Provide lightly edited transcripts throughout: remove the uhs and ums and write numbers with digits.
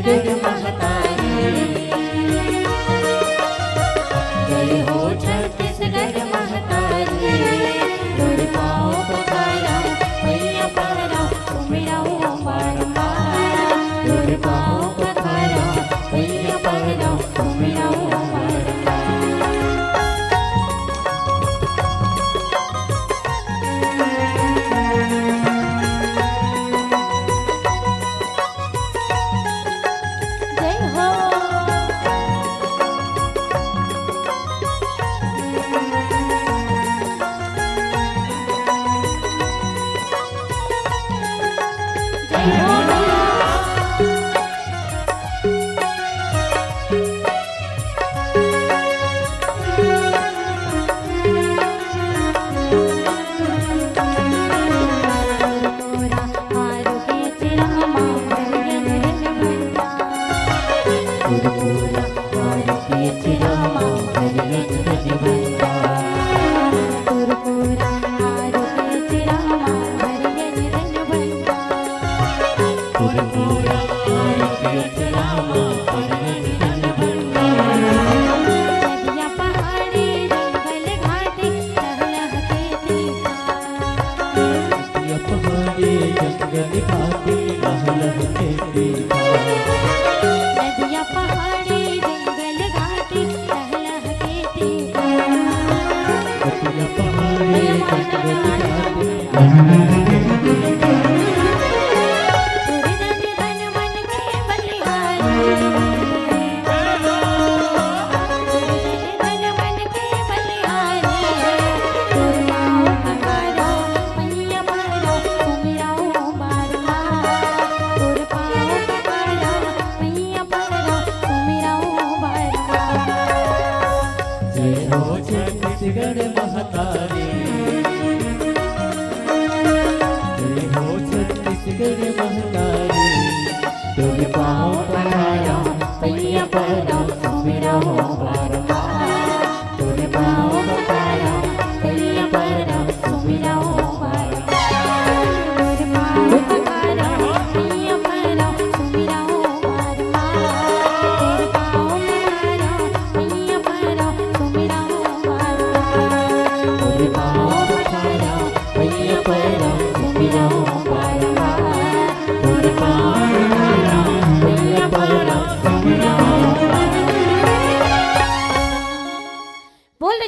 छत्तीसगढ़ महतारी। जय हो छत्तीसगढ़ महतारी। तोर पाँव पखारा मैया पहरा सुमिराऊ बारंबार। तोर पाँव पखारा मैया पहरा सुमिराऊ बारंबार।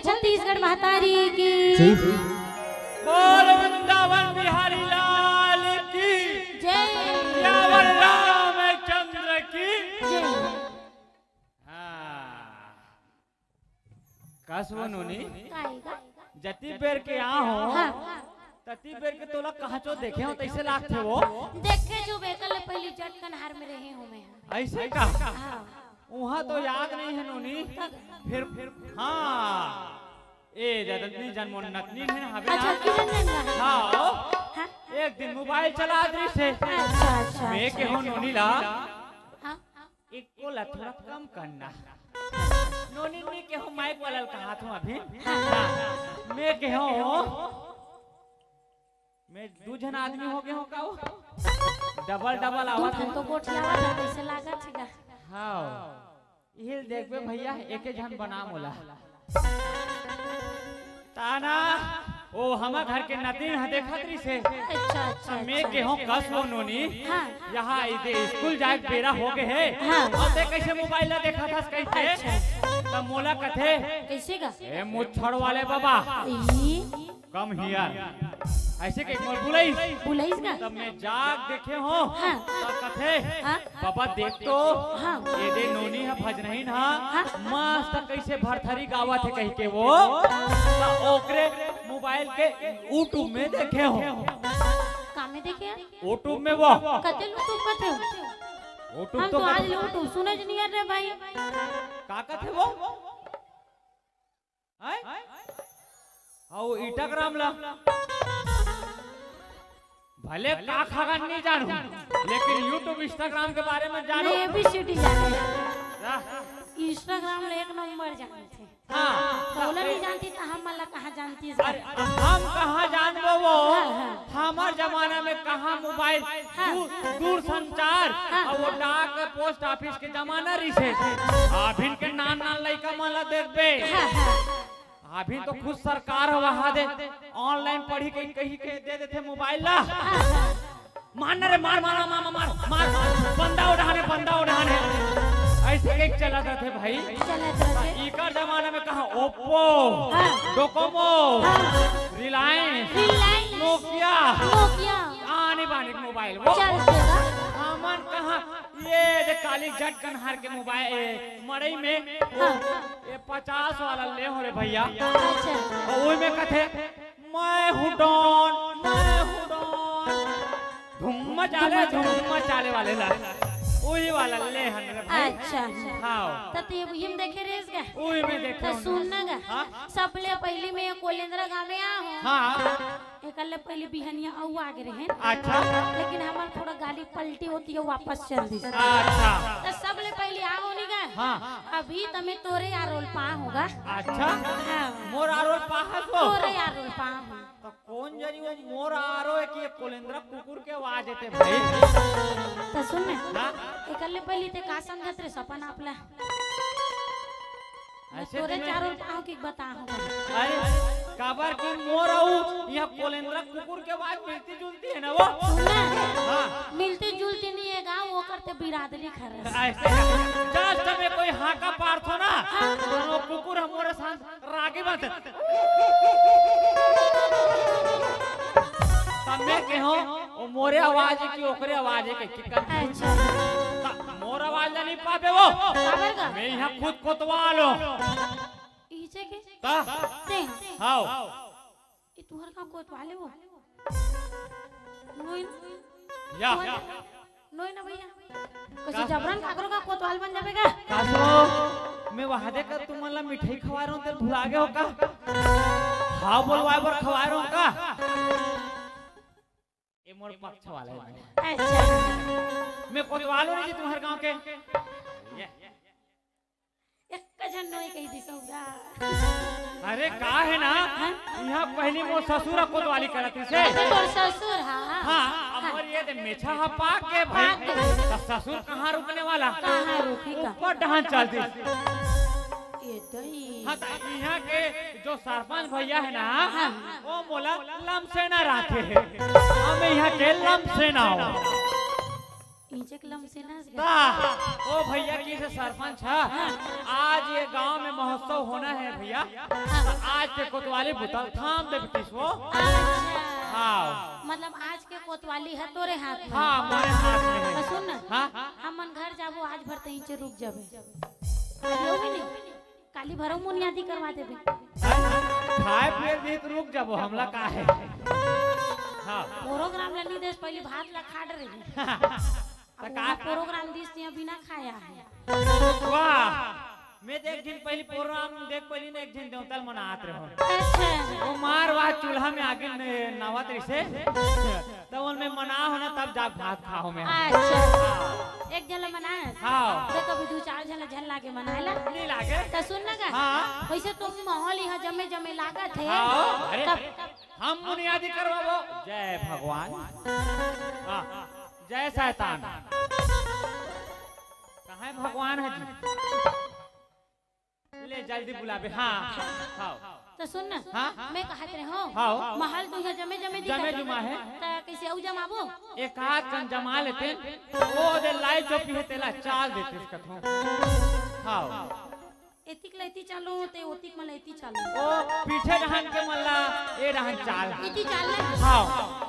छत्तीसगढ़ महतारी की बोल वृंदावन बिहारी लाल की जय। यावर रामचंद्र की कसवनुनी जति बेर के यहाँ हो तती बेर के तोला कहाँ चो देखे हो तैसे लागते वो देखे जो बेकल पहली जटकन हार में रहे हो मैं ऐसे का वहाँ तो याद नहीं है नोनी फिर हाँ ए जदनी जन्मों नतनी है हमें हाँ एक दिन मोबाइल चला दी से मैं के हो नोनी ला एक को ला थोड़ा कम करना नोनी ने के हो माइक वाला का हाथ में अभी मैं के हो मैं दो जन आदमी हो गए हो का डबल आवाज तो गोठिया वाला कैसे लागा छेगा हाँ ये देखबे भैया एके जन बना मोला ताना ओ हमा घर के नतीन ह देखतरी से अच्छा मैं के हो कस वो नोनी यहाँ इधे स्कूल जाए बेरा हो गए है और ते कैसे मोबाइल देखा था कैसे तब मोला कथे कैसे का ए मुच्छड़ वाले बाबा कम हियर ऐसे के मोर बुलाइस का तब मैं जाग देखे हो तब कथे बाबा देख तो ये दे नोनी है भजनहीन हा मस्त कैसे भरथरी गावत है कह के वो ओकरे मोबाइल के यूट्यूब में देखे हो का में देखे यूट्यूब में वो कते यूट्यूब कते हो यूट्यूब तो आज यूट्यूब सुने नहीं यार रे भाई का कथे वो हैं आओ इंस्टाग्राम ला भले का खगन नहीं जानू लेकिन यूट्यूब इंस्टाग्राम के बारे में जानू एबीसीडी जाने इंस्टाग्राम ले एक नंबर जाने थे। हाँ तो नहीं जानती तो हम वाला कहाँ जानती है? अरे हम कहाँ जानबो वो हमार जमाना में कहाँ मोबाइल दूर संचार और वो डाक पोस्ट ऑफिस के जमाना रिसे अभी के नान लड़का माला देखबे अभी तो खुद सरकार वहा दे ऑनलाइन पढ़ी कहीं के दे देते मोबाइल ला मारना रे मार मार मार मार मार बंदा उड़ाने ऐसे एक चलाता थे भाई। इकर जमाना में कहा ओप्पो डोकोमो रिलायंस नोकिया आने बाने मोबाइल वो हमन कहा ये काली झटकन हार के मोबाइल मड़ई में ये 50 वाला ले हो रे भैया और ओई में कथे मैं हूं डॉन धुम्मा चाले वाले ला ओही वाला ले हन रे भाई। अच्छा हां त ये हिम देखे रेस गा ओही में देखे त सुनना गा सबले पहली में कोलेंद्रा गांव में आ हो। हां एकले पहले बिहनिया औ आगे रहे। अच्छा लेकिन हमार थोड़ा गाड़ी पलटी होती है वापस चल दी। अच्छा त सबले पहले आ होनी गा। हां अभी तमे तोरे यारोल पा होगा। अच्छा हां मोर आरोल पा हो तोरे यारोल पा हो तो कौन जरी वो मोर आरो है कि कोलेंद्रा कुकुर के आवाज आते भाई। त सुन ना एकले पहली ते का समझत रे सपन आपला तोरे चारों पाँव की बता होगा। अरे काबर की मोर आऊ यहां कोलेंद्रा कुकुर के आवाज मिलती जुलती है ना वो हां मिलती जुलती नहीं है गांव वो करते बिरादरी खर ऐसे जस्ट में कोई हाका पारथो ना दोनों कुकुर हमरे साथ रागी बात तमे के हो ओ मोरे आवाज की ओकरे आवाज के किकर। अच्छा मोर आवाज नहीं पाबे वो काबर का मैं यहां खुद कोतवालो इचे के ता ते हां ई तुहर का कोतवाले वो नोई या नोई ना भैया कैसे जबरन काकरो का कोतवाल बन जाबेगा कासो मैं वहादे का तुमला मिठाई खवा रहा हूं तेरे भुला गए हो का हां बोलवाए पर खवा रहा हूं का ये मोर पक्ष वाला है। अच्छा मैं कोतवालो नहीं जी तुम्हारे गांव के एक जन नोई कही दिसौगा। अरे का है ना यहां पहली मोर ससुर कोतवाली करती से तोर ससुर हां हां अब ये दे मेछा हा पाक के भाई तो ससुर कहां रुकने वाला कहां रुकी का ऊपर ढांच चलती ये दही हां यहां के जो सरपंच भैया है ना वो मोला लम सेना राखे है हमें यहां के लम सेना हो इंचक लम सेना ता ओ भैया की से सरपंच है आज ये गांव में महोत्सव होना है भैया आज के कोतवाली बुतल थाम दे किसको। अच्छा हां मतलब आज के कोतवाली है तोरे हाथ में। हां मेरे हाथ में है। तो सुन ना हां हमन घर जाबो आज भर तई चे रुक जाबे आलियो भी नहीं काली भरो मुनियादी करवा देबे खाए पिए भी तो रुक जाबो हमला का है। हां प्रोग्राम ले देश पहले भात ला खाड़ रही का प्रोग्राम दिस ने बिना खाया है। वाह मैं देख दिन पहले प्रोग्राम देख पहले ने एक दिन देवतल मनात रहो अच्छा वो मार वाह चूल्हा में आगे नावत रिसे तब उनमें मना होना तब जा भात खाओ में। अच्छा एक जला मना हां तो कभी दो चार जला झल लागे मनाला नहीं लागे त सुन ना का हां वैसे तो माहौल यहां जमे लागत है। हां अरे हम बुनियादी करवाबो जय भगवान हां जय शैतान कहां है भगवान है जी ले जल्दी बुलाबे। हां हां तो सुन ना मैं कहत रहे हो हां महल तो यहां जमे जमे जुमा है त कैसे औ जमाबो एक आध कन जमा लेते वो दे लाई चौकी है तेला चाल देते इसका थो। हां एतिक लेती चालू ते ओतिक मन लेती चालू ओ पीछे रहन के मल्ला ए रहन चाल इति चाल ले। हां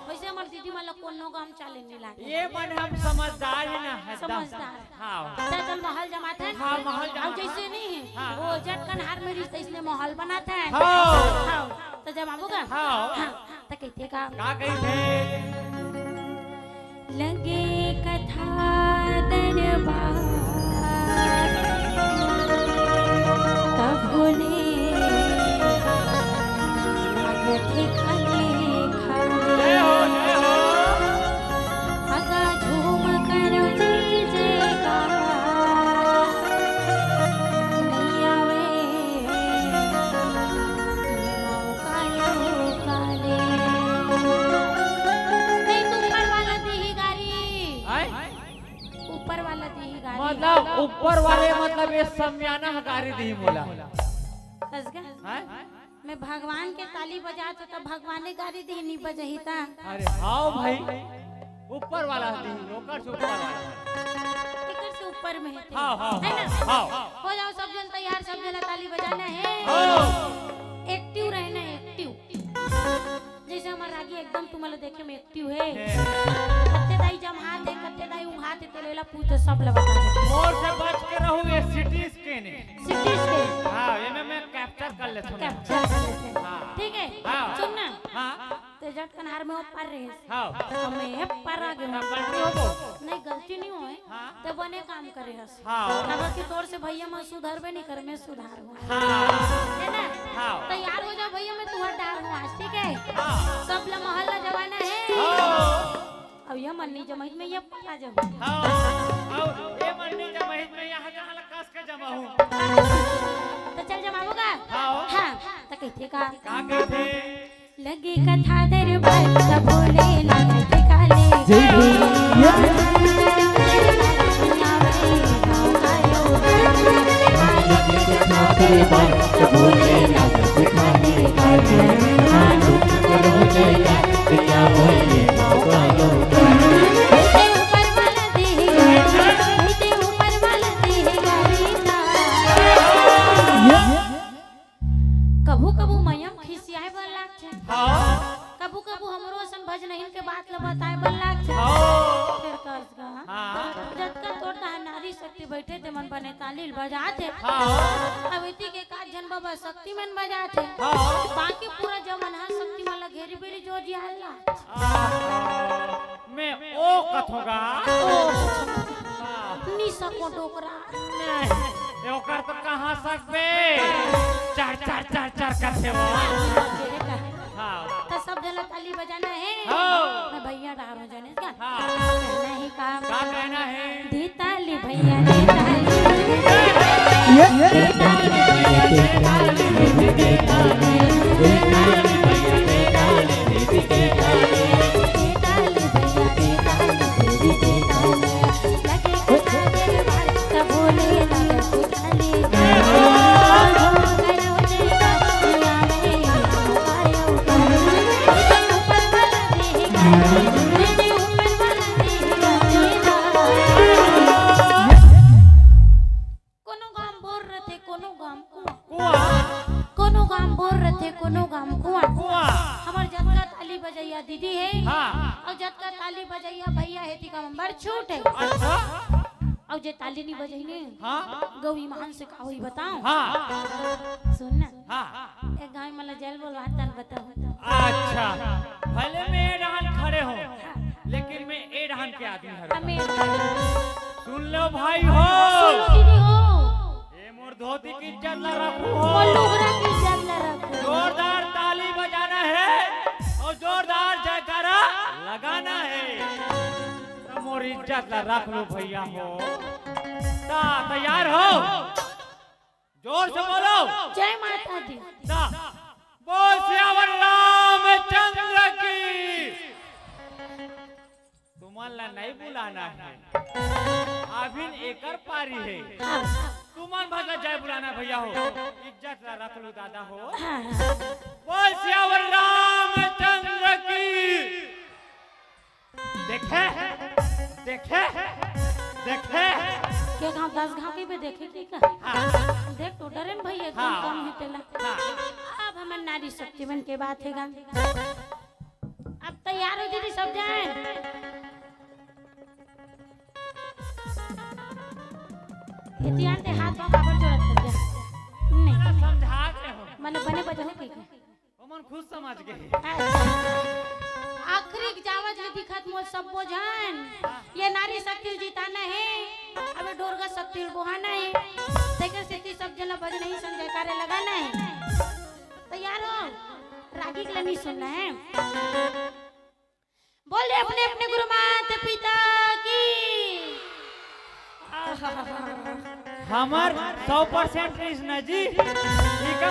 वैसे हमर दीदी मन कोनो काम चाले नहीं लागे ये मन हम समझदार है ना है समझदार। हां चल महल जमाता है। हां महल अब जैसे नहीं है वो झटकन हार में रिश्ता इसने महल बनाता है। हां हां तो जमाबोगा हां तो कहते का कही थे लगे कथा दरबार तबुने अगथे खाले जय हो अगा झूम कर जय जयकार ऊपर वाले मतलब ये समियाना हकारी दी मोला कसगा मैं भगवान के ताली बजात तो भगवान ने गाड़ी दी नहीं बजही ता। अरे हाँ भाई ऊपर वाला दी ओकर से ऊपर वाला एकर से ऊपर में है हाँ हाँ है ना हाँ हो जाओ सब जन तैयार सब जन ताली बजाना है एक्टिव रहना है एक्टिव जैसे हमारा रागी एकदम तुम्हारे देखे में एक्टिव है कत्ते दाई जमात है कत्ते दाई उंघात है तेलेला पूछ सब ला बता दे मोर से बच के रहूं ये सिटी स्कैन है सिटी स्कैन हां ये मैं कैप्चर कर लेता हूं कैप्चर कर लेते हैं हां ठीक है हाँ। सुन ना हां ते जट कनहार में ऊपर रहे हां मैं पर आ गया गलती हो तो नहीं गलती नहीं होए हाँ। ते बने काम करे हस हां अगर की तौर से भैया मैं सुधरबे नहीं कर मैं सुधार हूं हां है ना हां तैयार हो जा भैया मैं तुहर डाल हूं आज ठीक है हां सब ला मोहल्ला जवाना है हां अब ये मन्नी जमाइत में ये पता जब हां अब ये मंडी जमाइत में यहां जहां कस के जमा हूं तो चल जमाऊंगा हां हां तो कहते का कहते लगे कथा दरबार सब बोले लगे काले जय कबू कबू मयम खिसियाए बन लाग छे हां कबू कबू हमरो असन भज नहीं के बात ल बताए बन लाग छे हां फिर कस गा हां जतका तोर ता नारी शक्ति बैठे ते मन बने तालील बजाते हां अवेती के काज जन बाबा शक्ति मन बजाते हां बाकी पूरा जमन हा शक्ति वाला घेरी बेरी जो जी हल्ला मैं ओ कथोगा नी सको डोकरा नहीं ओकर तो कहां सकबे चार चार चार चार करते हो हां तो सब जन ताली बजाना है हां मैं भैया डार हो जाने क्या हां कहना ही काम क्या कहना है दी ताली भैया दी ताली ये दीदी है हाँ। और जत का ताली बजैया भैया है ती का बड़ छूट है अच्छा और जे ताली नहीं बजैने हाँ गौ ईमान से का होई बताऊं हाँ सुन ना हाँ एक गाय मला जेल बोलवाता बताओ अच्छा भले मैं ए रहन खड़े हो लेकिन मैं ए रहन के आदमी हूं हमें सुन लो भाई हो सुनो दीदी हो ए मोर धोती की इज्जत ना रखो हो वो लोगरा की इज्जत न रखो जोरदार ताली बजाना है और जोरदार जयकारा लगाना है मोर इज्जत ला रख लो भैया हो ता तैयार हो जोर से बोलो जय माता दी ता बोल सियावर रामचंद्र की तुम्हारा नहीं बुलाना है अभी एकर पारी है तुमन भगा जय बुलाना भैया हो इज्जत ला रख लो दादा हो बोल सियावर रामचंद्र की देखे देखे देखे के गांव 10 गांव के भी देखे की का देख तो डरे न भैया एकदम कम है तेला अब हमर नारी शक्ति मन के बात है गा अब तैयार हो दीदी सब जाए इतिहास ते हाथ में काबर जोड़त कर जा नहीं समझा के हो माने बने बजे हो के मन खुद समझ गए आखिरी जावज ले दिखत मोल सब बोझन ये नारी शक्ति जिताना है अब डोरगा शक्ति बोहाना है तेकर से सब जना बज नहीं सुन जयकारे लगाना है तैयार हो रागी के लिए नहीं सुनना है बोले अपने अपने गुरु माता पिता की हमार 100% कृष्ण जी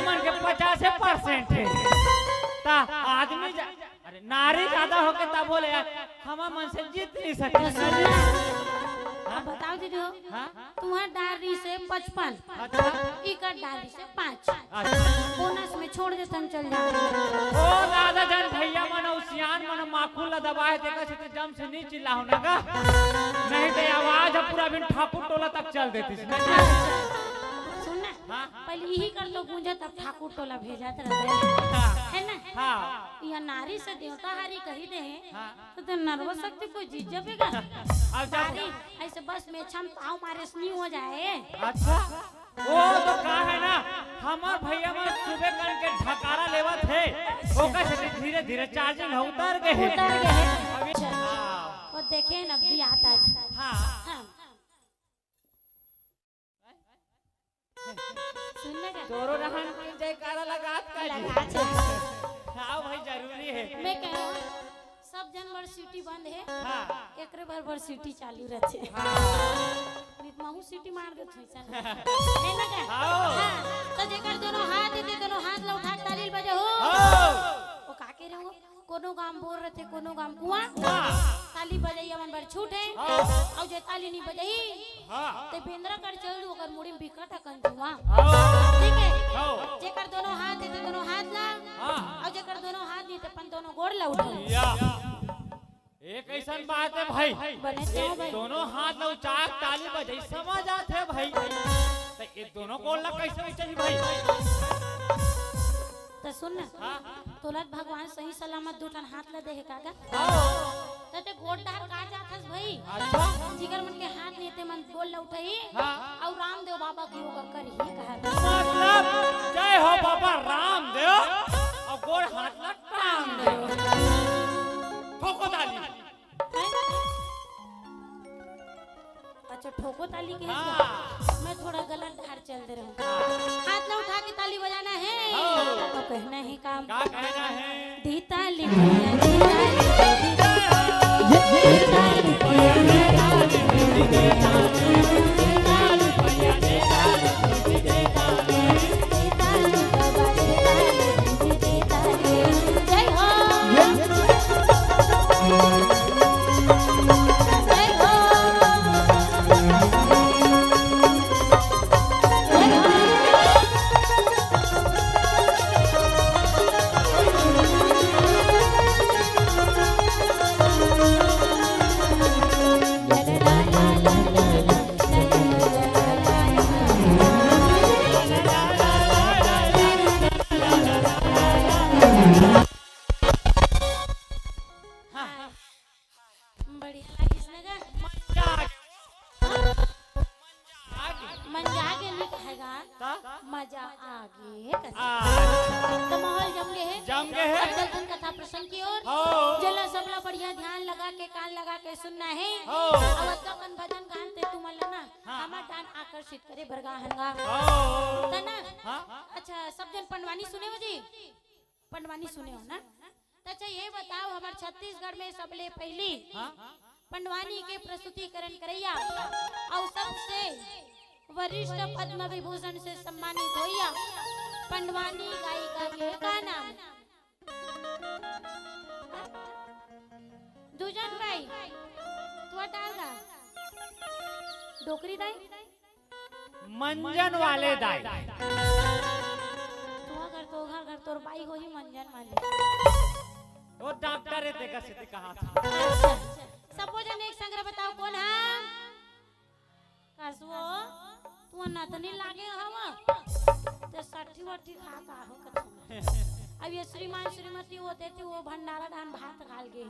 मन के 50% है ता आदमी अरे नारी ज्यादा होके ता बोले हम मन से जीत नहीं सकते अब बताओ दीदी हो हाँ तुम्हार डायरी से 55 अच्छा इकर डायरी से 5 अच्छा बोनस में छोड़ देते हम चल जाते ओ दादा जान भैया मन उसियान मन माखूल दबाए देखा से जम से नहीं चिल्ला हो ना का नहीं तो आवाज पूरा बिन ठाकुर टोला तक चल देती सुन ना हाँ पहले यही कर दो गूंजा तब ठाकुर टोला भेजत रहते है ना हाँ या नारी से देवता हारी कही दे हाँ तो नर्वस शक्ति कोई जीत जाएगा अब जब सारी ऐसे बस में छम ताव मारे स्नी हो जाए अच्छा वो तो का है ना हमार भैया मन सुबह करके ढकारा लेवत है ओका से धीरे धीरे चार्जिंग हो उतर गए अभी हाँ और देखे ना भी आता है हाँ हाँ सुनने का तोरो रहन के जयकारा लगात का जी लगा छे हाँ भाई जरूरी है मैं कह रहा हूँ सब जनवर सिटी बंद है हाँ एकरे भर सिटी चालू रहते महू सिटी मार देत है सन नहीं ना का हां तो जेकर दोनों हाथ देते दोनों हाथ ला उठा ताली बजे हो ओ का के रहो कोनो गाम बोल रहते कोनो गाम कुआं ताली बजाइया मन बर छूट है और जे ताली नहीं बजाई हां ते बेंद्रा कर चल दू ओकर मुड़ी बिकट कंजुआ ठीक है जेकर दोनों हाथ देते दोनों हाथ ला और जेकर दोनों हाथ नहीं ते पन दोनों गोड़ ला उठा एक ऐसा बात है भाई बने तो भाई दोनों हाथ में उचाक ताली बजाई समझ आते है भाई तो ये दोनों गोड़ ला कैसे चाहिए भाई तो सुन ना तोलत भगवान सही सलामत दूठन हाथ ला दे है काका ते गोड़ डार का जाथस भाई अच्छा जिगर मन के हाथ नहीं ते मन गोड़ ला उठाई और रामदेव बाबा की होगा कर ही कहा मतलब जय हो बाबा रामदेव और गोड़ हाथ ला टांग दे ठोको ताली अच्छा ठोको ताली के मैं थोड़ा गलत धार चल दे रहा हूँ हाथ ला उठा के ताली बजाना है तो कहना है काम क्या कहना है दी ताली भैया दी ताली जय हो मजा आगे तो माहौल जम गए है दर्शन कथा प्रसंग की ओर चलो सबला बढ़िया ध्यान लगा के कान लगा के सुनना है और अपन भजन गान ते तुमल ना हमार ध्यान आकर्षित करे बरगा हंगा तना अच्छा सब जन पंडवानी सुने हो जी पंडवानी सुने हो ना अच्छा ये बताओ हमार छत्तीसगढ़ में सबले पहली पंडवानी के प्रस्तुतिकरण करैया और सबसे वरिष्ठ पद्म विभूषण से सम्मानित होइया पंडवानी गायिका के का नाम दुजन भाई तू डालगा डोकरी दाई मंजन वाले दाई तू अगर तो घर तोर बाई हो ही मंजन माने वो डॉक्टर है देखा से कहा था अच्छा सब जन एक संग्रह बताओ कौन है कसवो तू नातनी लागे हवा ते 60 खा का हो कसम अब ये श्रीमान श्रीमती वो देते वो भंडारा धान भात खाल के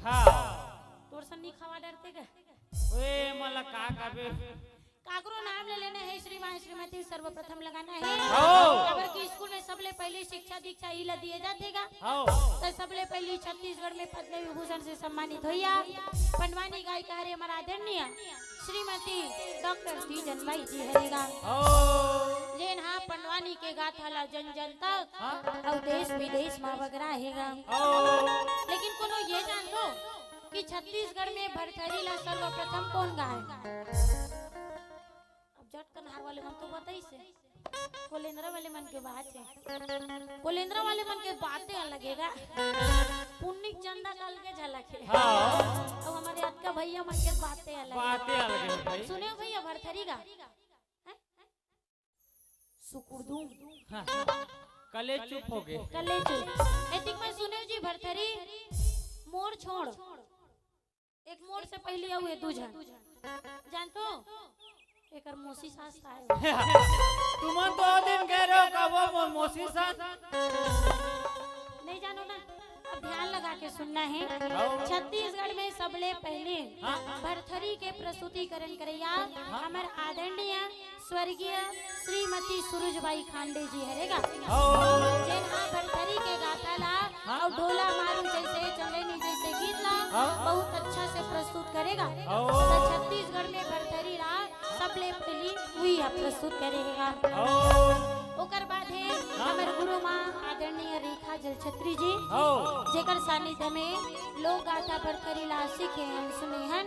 हां तोर सन्नी खवा डरते के ओए मला का काबे काकरो नाम ले लेना है श्रीमान श्रीमती सर्वप्रथम लगाना है अगर कि स्कूल में सबले पहले शिक्षा दीक्षा ही ला दिए जातेगा तो सबले पहले छत्तीसगढ़ में पद्म विभूषण से सम्मानित होइया पंडवानी गायिका हरे हमारा आदरणीय श्रीमती डॉक्टर तीजन बाई जी हरेगा जेन हाँ पंडवानी के गाथा ला जन जन तक और देश विदेश में वगैरह हेगा लेकिन कोनो ये जान लो कि छत्तीसगढ़ में भरथरी ला सर्वप्रथम कौन गाए जट कन्हार वाले मन तो बताई से कोलेंद्रा वाले मन के बात है कोलेंद्रा वाले मन के बातें अलग है पुण्य चंदा कल के झलक है हाँ अब हमारे आज का भैया मन के बातें अलग है भाई। सुने हो भैया भरथरी का सुकुरदूम हाँ, कले चुप हो गए। कले चुप एतिक में सुने हो जी भरथरी मोड़ छोड़ एक मोड़ से पहले आऊ दूजा जानतो एकर मोसी सास आए तुम तो दिन कह रहे हो कब वो मोसी साथ नहीं जानो ना अब ध्यान लगा के सुनना है छत्तीसगढ़ में सबले पहले भरथरी के प्रस्तुतिकरण करैया हमार आदरणीय स्वर्गीय श्रीमती सूरजबाई खांडे जी हरेगा जेन भरथरी के गाता ला और ढोला मारू जैसे चलेनी जैसे गीत ला बहुत अच्छा से प्रस्तुत करेगा तो छत्तीसगढ़ में भरथरी ला सबले पहली हुई प्रस्तुत करेगा। ओकर बाद है हमारे गुरु माँ आदरणीय रेखा जलछत्री जी जेकर सानिध्य में लोक गाथा भरथरी ला सीखे हैं सुने हैं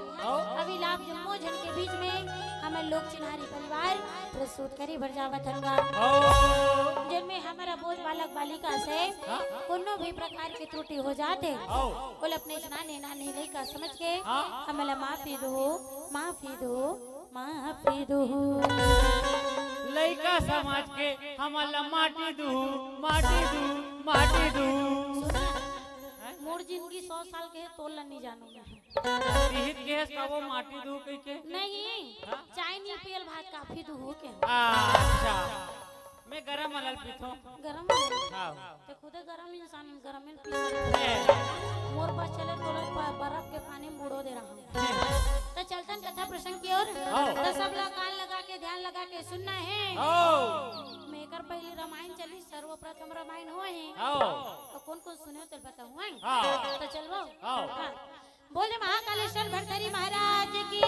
अभी लाभ जम्मो जन के बीच में हमें लोक चिन्हारी परिवार प्रस्तुत करी भरजावत हंगा जिनमें हमारा बोध बालक बालिका से कोनो भी प्रकार की त्रुटि हो जाते कुल अपने नाने नानी लड़का समझ के हमें माफी दो माफी दो माफी दो लड़का समाज के हमारा माटी दू माटी दू माटी दू मोर जिंदगी 100 साल के है तोला नहीं जानूंगा निहित के कबो माटी दू कह के नहीं चाय नहीं पियल भात काफी दू हो के अच्छा मैं गरम वाला पीथो गरम हां ते खुदे गरम इंसान गरम में पी मोर बस चले तो बर्फ के पानी में बुड़ो दे रहा हूं तो चलतन कथा प्रसंग की ओर तो सब लोग कान लगा के ध्यान लगा के सुनना है मेकर पहली रामायण चली सर्वप्रथम रामायण हुए हैं तो कौन कौन सुने तो बताऊं हैं तो चलो बोले महाकालेश्वर भरथरी महाराज की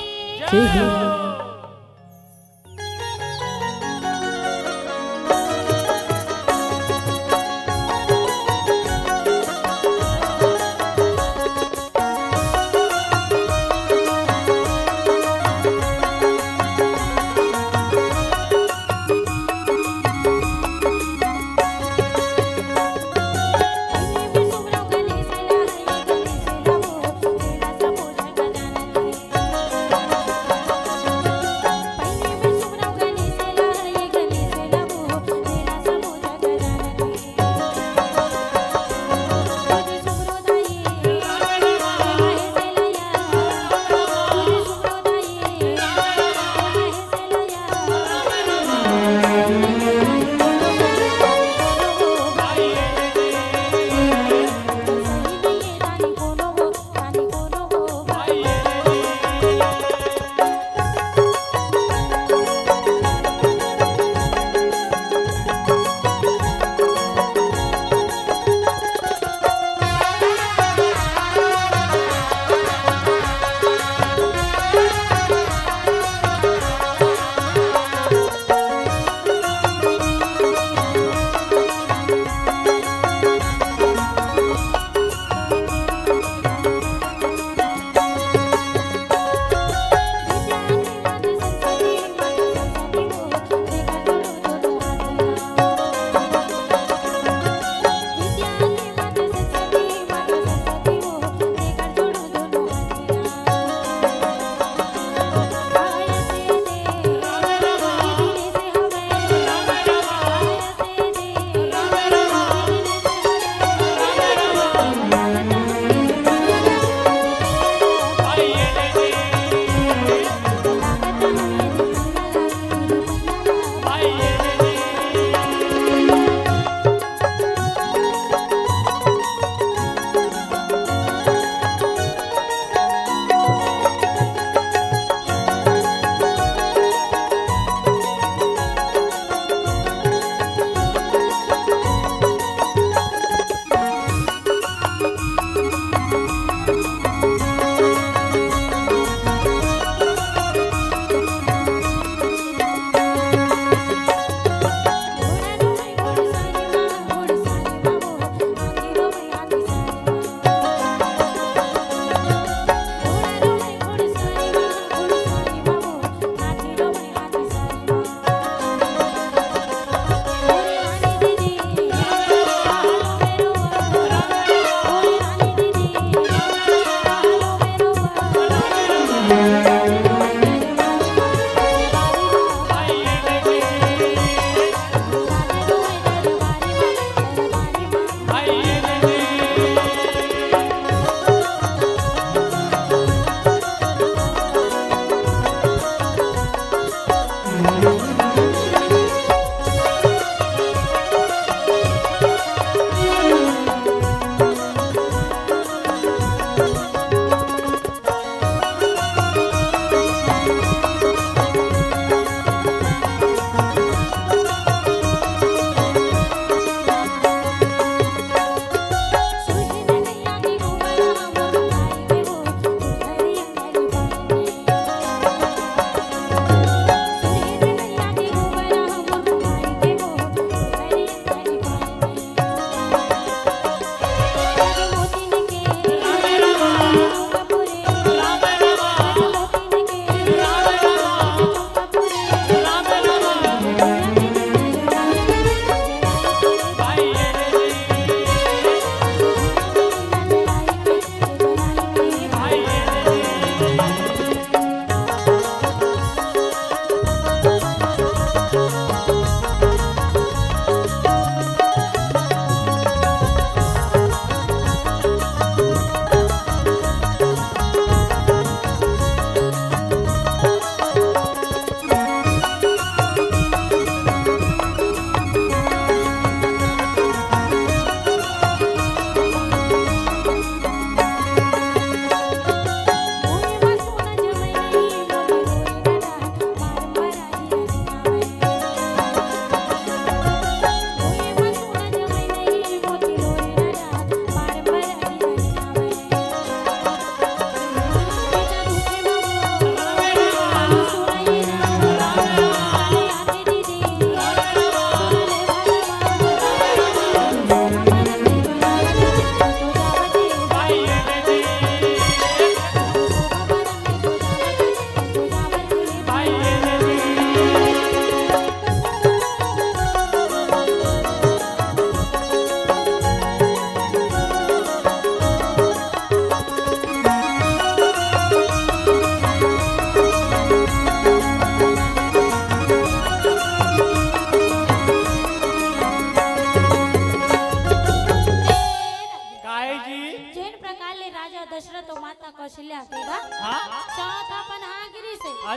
जय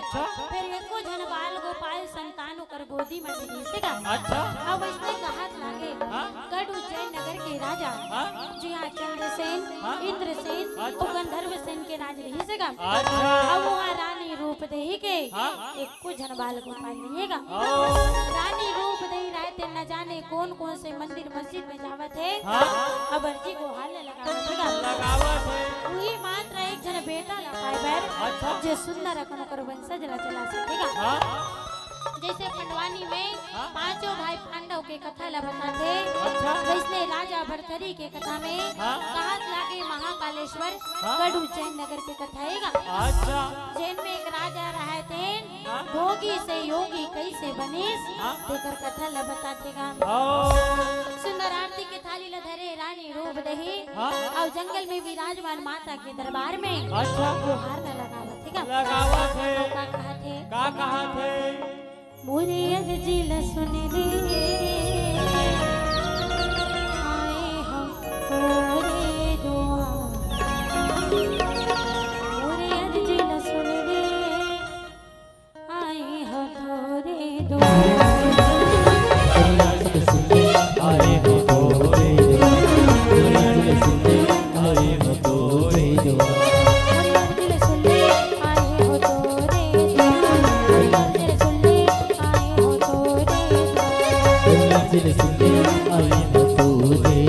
अच्छा फिर एको जन बाल गोपाल संतान ओकर गोदी में दिसे का अच्छा अब इसने कहत लागे हाँ? गढ़ उज्जैन नगर के राजा हाँ? जी हाँ चंद्रसेन हाँ? इंद्रसेन अच्छा। और गंधर्व सेन के राज रही से का अच्छा अब वहाँ रानी रूप देही के हाँ? एको जन बाल गोपाल नहीं का ओ रानी रूप देही रहते न जाने कौन कौन से मंदिर मस्जिद में जावत है हाँ? अब अर्जी को हाल लगावत है का लगावत है वही मात्र एक जन बेटा लपाए बैर अच्छा जो सुंदर अपन कर वंशज ला चला सकेगा हाँ? जैसे पंडवानी में हाँ? पांचों भाई पांडव के कथा ला बताते अच्छा वैसने राजा भरथरी के कथा में हाँ? कहत लागे महाकालेश्वर हाँ? गढ़ उज्जैन नगर के कथाएगा अच्छा जैन में एक राजा रहे थे हाँ? भोगी से योगी कैसे बनीस हाँ? तेकर कथा ला बतातेगा ओ सुंदर आरती के थाली ला धरे रानी रूप दही हाँ? और जंगल में विराजमान माता के दरबार में अच्छा गुहार ला लगावत है लगावत है का कहा थे का कहा थे मोरे अर्जी ला सुन रे आए हम तोरे दुआ मोरे अर्जी ला सुन रे आए हम तोरे दुआ आए हो तोरे आए हो तोरे मोरे अर्जी ला सुन रे आए हो तोरे दुआ मोरे अर्जी ला सुन रे आए हो तोरे दुआ दिल सुनते आए हो तोरे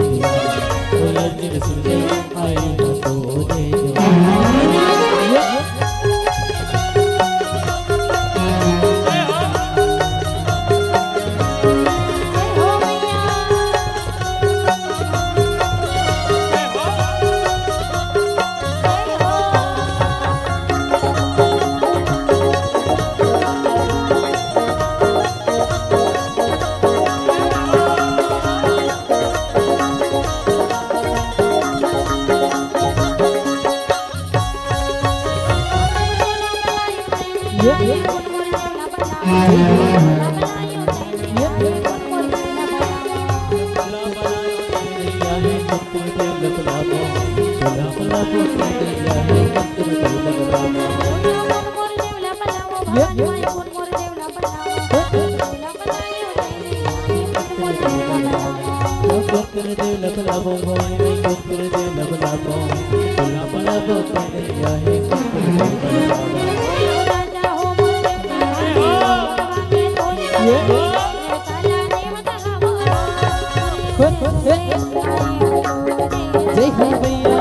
बोला दिल सुनते आए हो तोरे जय हो मैया जय हो जय हो भैया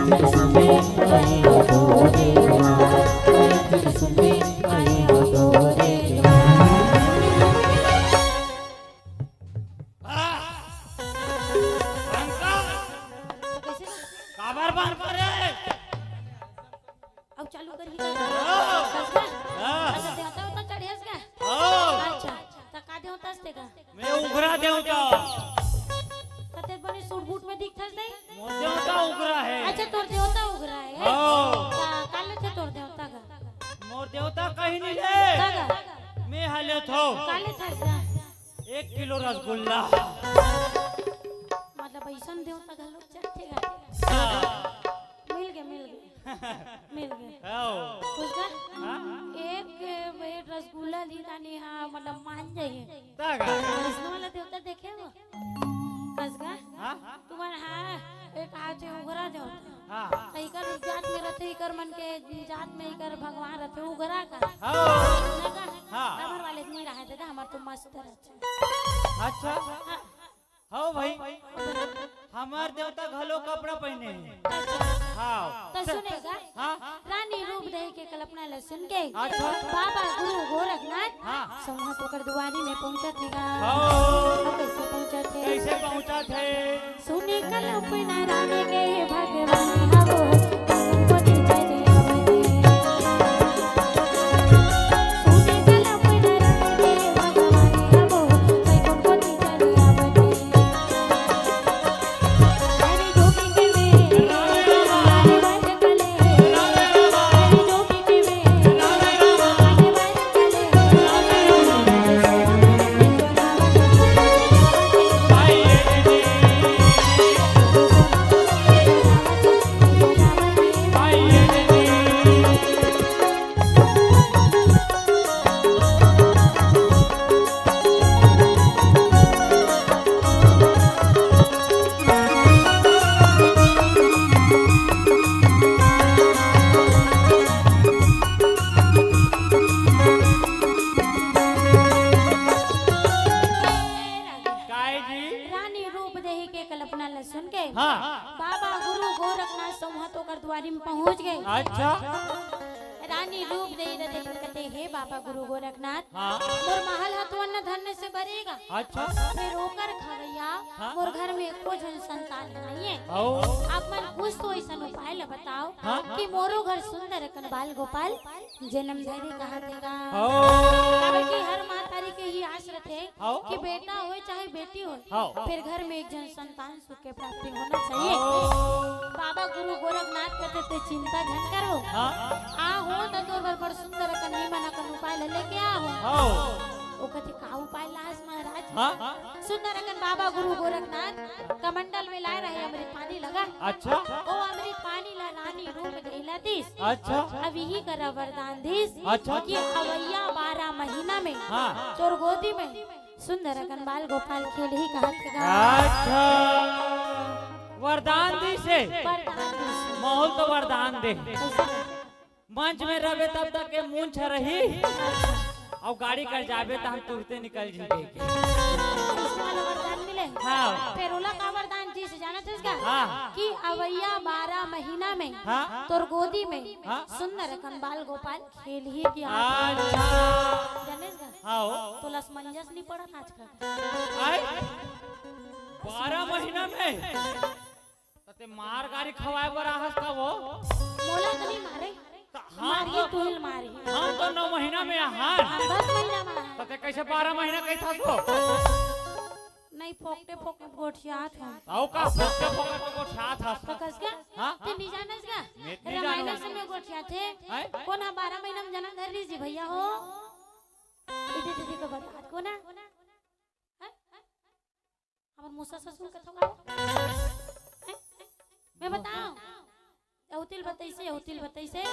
दिल सुनते आए हो तोरे दिल सुनते आए हो तोरे काबर बार करे अब चालू कर ही अच्छा देवता होता चढ़ेस का अच्छा त का देवता असते का मैं उगरा देवता कते बने सूट बूट में दिखथस दे मोर देवता उगरा है अच्छा तोर देवता उगरा है हाँ। काले थे तोर देवता का मोर देवता कहीं नहीं है कागा मैं हाले थो काले था का 1 किलो रसगुल्ला मतलब ऐसन देवता का लोग चढ़ेगा हाँ। मिल गए आओ उसका हाँ? एक वेट रसगुल्ला ली तानी हाँ मतलब मान जाइए तागा कृष्ण वाला देवता देखे वो कसगा हाँ तुम्हारा हाँ एक आज उगरा देवता हाँ इकर जात में रहते इकर मन के जात में इकर भगवान रहते उगरा का आओ हाँ। हमार वाले नहीं रहे थे हमार तो मस्त रहते अच्छा हाँ भाई हमार देवता घलो कपड़ा पहने हैं हाँ तो सुनेगा हाँ रानी रूप देही के कल्पना ल सुन के अच्छा। बाबा गुरु गोरखनाथ हाँ समूह होकर दुआरी में पहुंचा थे हाँ कैसे पहुंचा थे कैसे पहुंचा थे सुने कल्पना रानी के भगवान हवो पति चले आवते सुने कल्पना रानी के भगवान हवो पति चले आवते हरि जोगी के वे हरि बात कले हरि जोगी के वे हरि बात कले भाई अच्छा रानी रूप दे रहे कहते हे बाबा गुरु गोरखनाथ हाँ मोर महल हथवन धन्य से भरेगा अच्छा फिर ओकर खवैया हाँ? मोर घर में एको जन संतान नहीं है आओ आप मन कुछ तो ऐसा उपाय ला बताओ हाँ? कि मोरो घर सुंदर कन बाल गोपाल जन्म धरी कहा देगा आओ काबर कि हर मातारी के ही आस रखे आओ? कि बेटा हो चाहे बेटी हो आओ? फिर घर में एक जन संतान सुख के प्राप्ति होना चाहिए बाबा गुरु गोरखनाथ कहते थे चिंता धन करो हाँ आ हो तो तोर घर पर सुंदर कन निमन कन उपाय लेके आ हो आओ ओ कहते का उपाय लास महाराज हाँ सुंदर कन बाबा गुरु गोरखनाथ कमंडल में लाए रहे अमृत पानी लगा अच्छा ओ अमृत पानी ला रानी रूप देला दिस अच्छा अब यही कर वरदान दिस अच्छा। कि अवैया 12 महीना में हाँ तोर गोदी में सुंदर कन बाल गोपाल खेल ही कहत का अच्छा वरदान दी से वरदान दिस माहौल तो वरदान दे कैसे? मंच में रहे तब तक के मूंछ रही और गाड़ी कर जाबे तो हम तुरते निकल जीबे इसको वाला वरदान मिले हाँ फिर ओला का वरदान जी से जाना था इसका हाँ कि अवैया 12 महीना में हाँ तोर गोदी में हाँ? सुंदर कन बाल गोपाल खेल ही की अच्छा जाने का आओ तो लसमंजस नहीं पड़ा था आजकल आई 12 महीना में तते मार गाड़ी खवाए बर आहस का वो मोला तो नहीं मारे तो हम मारिए तू ही मारी तो 9 महीना में हार हम 10 महीना में आए। तते कैसे 12 महीना कहीं था तो नहीं फोकटे फोकटे गोठियात हम आओ का फोकटे फोकटे को छात हस तो कस का हाँ? ते नहीं जानस का मैं नहीं रामायण जानू। समय गोठिया थे हैं? कौन हम 12 महीना में जन्म धर लीजिए भैया हो इधर दीदी को बता को ना हैं? हमर मूसा ससुर कथो का मैं बताऊं अवतिल बताइसे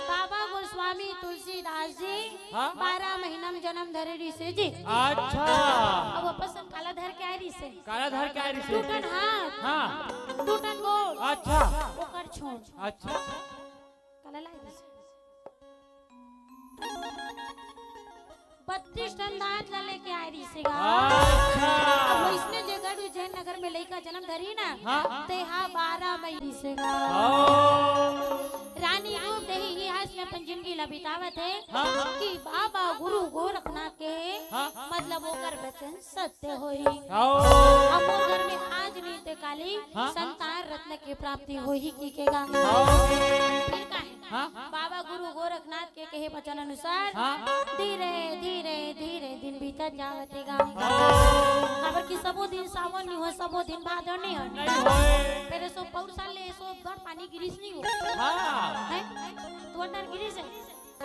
बाबा गोस्वामी तुलसीदास जी हाँ? 12 महीना में जन्म धरे री से जी अच्छा अब वापस हम काला धर के आई री से काला धर के आई रिसे टूटन हाथ हाँ टूटन गोड़ अच्छा ओकर छोड़ अच्छा काला लाई री से 32 टन दांत ला लेके आई री से गा अच्छा अब वैसने जगह उज्जैन नगर में लड़का जन्म धरी ना हाँ? ते हा 12 महीने से गा आओ रानी रूप देही ही हास में अपन जिंदगी ला बितावत है हाँ? कि बाबा गुरु गोरखनाथ के हाँ? मतलब ओकर वचन सत्य होई आओ अब वो घर में आज नहीं ते काली हाँ? संतान रत्न की प्राप्ति होई की केगा आओ फिर का है हाँ? बाबा गुरु गोरखनाथ के कहे वचन अनुसार हाँ? धीरे धीरे धीरे दिन बीतत जावतेगा आओ खबर की सबो दिन सावन नहीं हो सबो दिन भादर नहीं हो नहीं होए तेरे सो पौर साल ले सो दर पानी गिरिस नहीं हो हाँ हैं तोर डर गिरिस है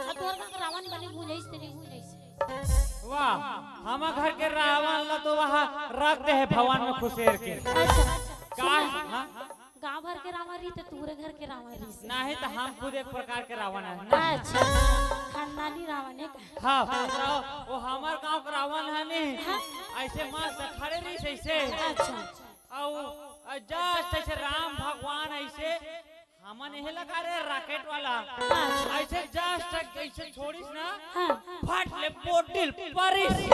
और तोर का रावण बने भूजाइस ते नहीं भूजाइस वाह हम घर के रावण ला तो वहाँ रख दे है भवन में खुशेर के अच्छा का हाँ? गांव भर के रावण री ते तोरे घर के रावण री से नहीं तो हम खुद एक प्रकार के रावण है ना अच्छा खानदानी रावण है का हाँ तो वो हमार गांव का रावण है नहीं ऐसे मां से खड़े रही से ऐसे अच्छा और जस्ट ऐसे राम भगवान ऐसे हमन यही लगा रे रॉकेट वाला ऐसे जस्ट ऐसे छोड़ीस ना हां फट ले बोटिल परिस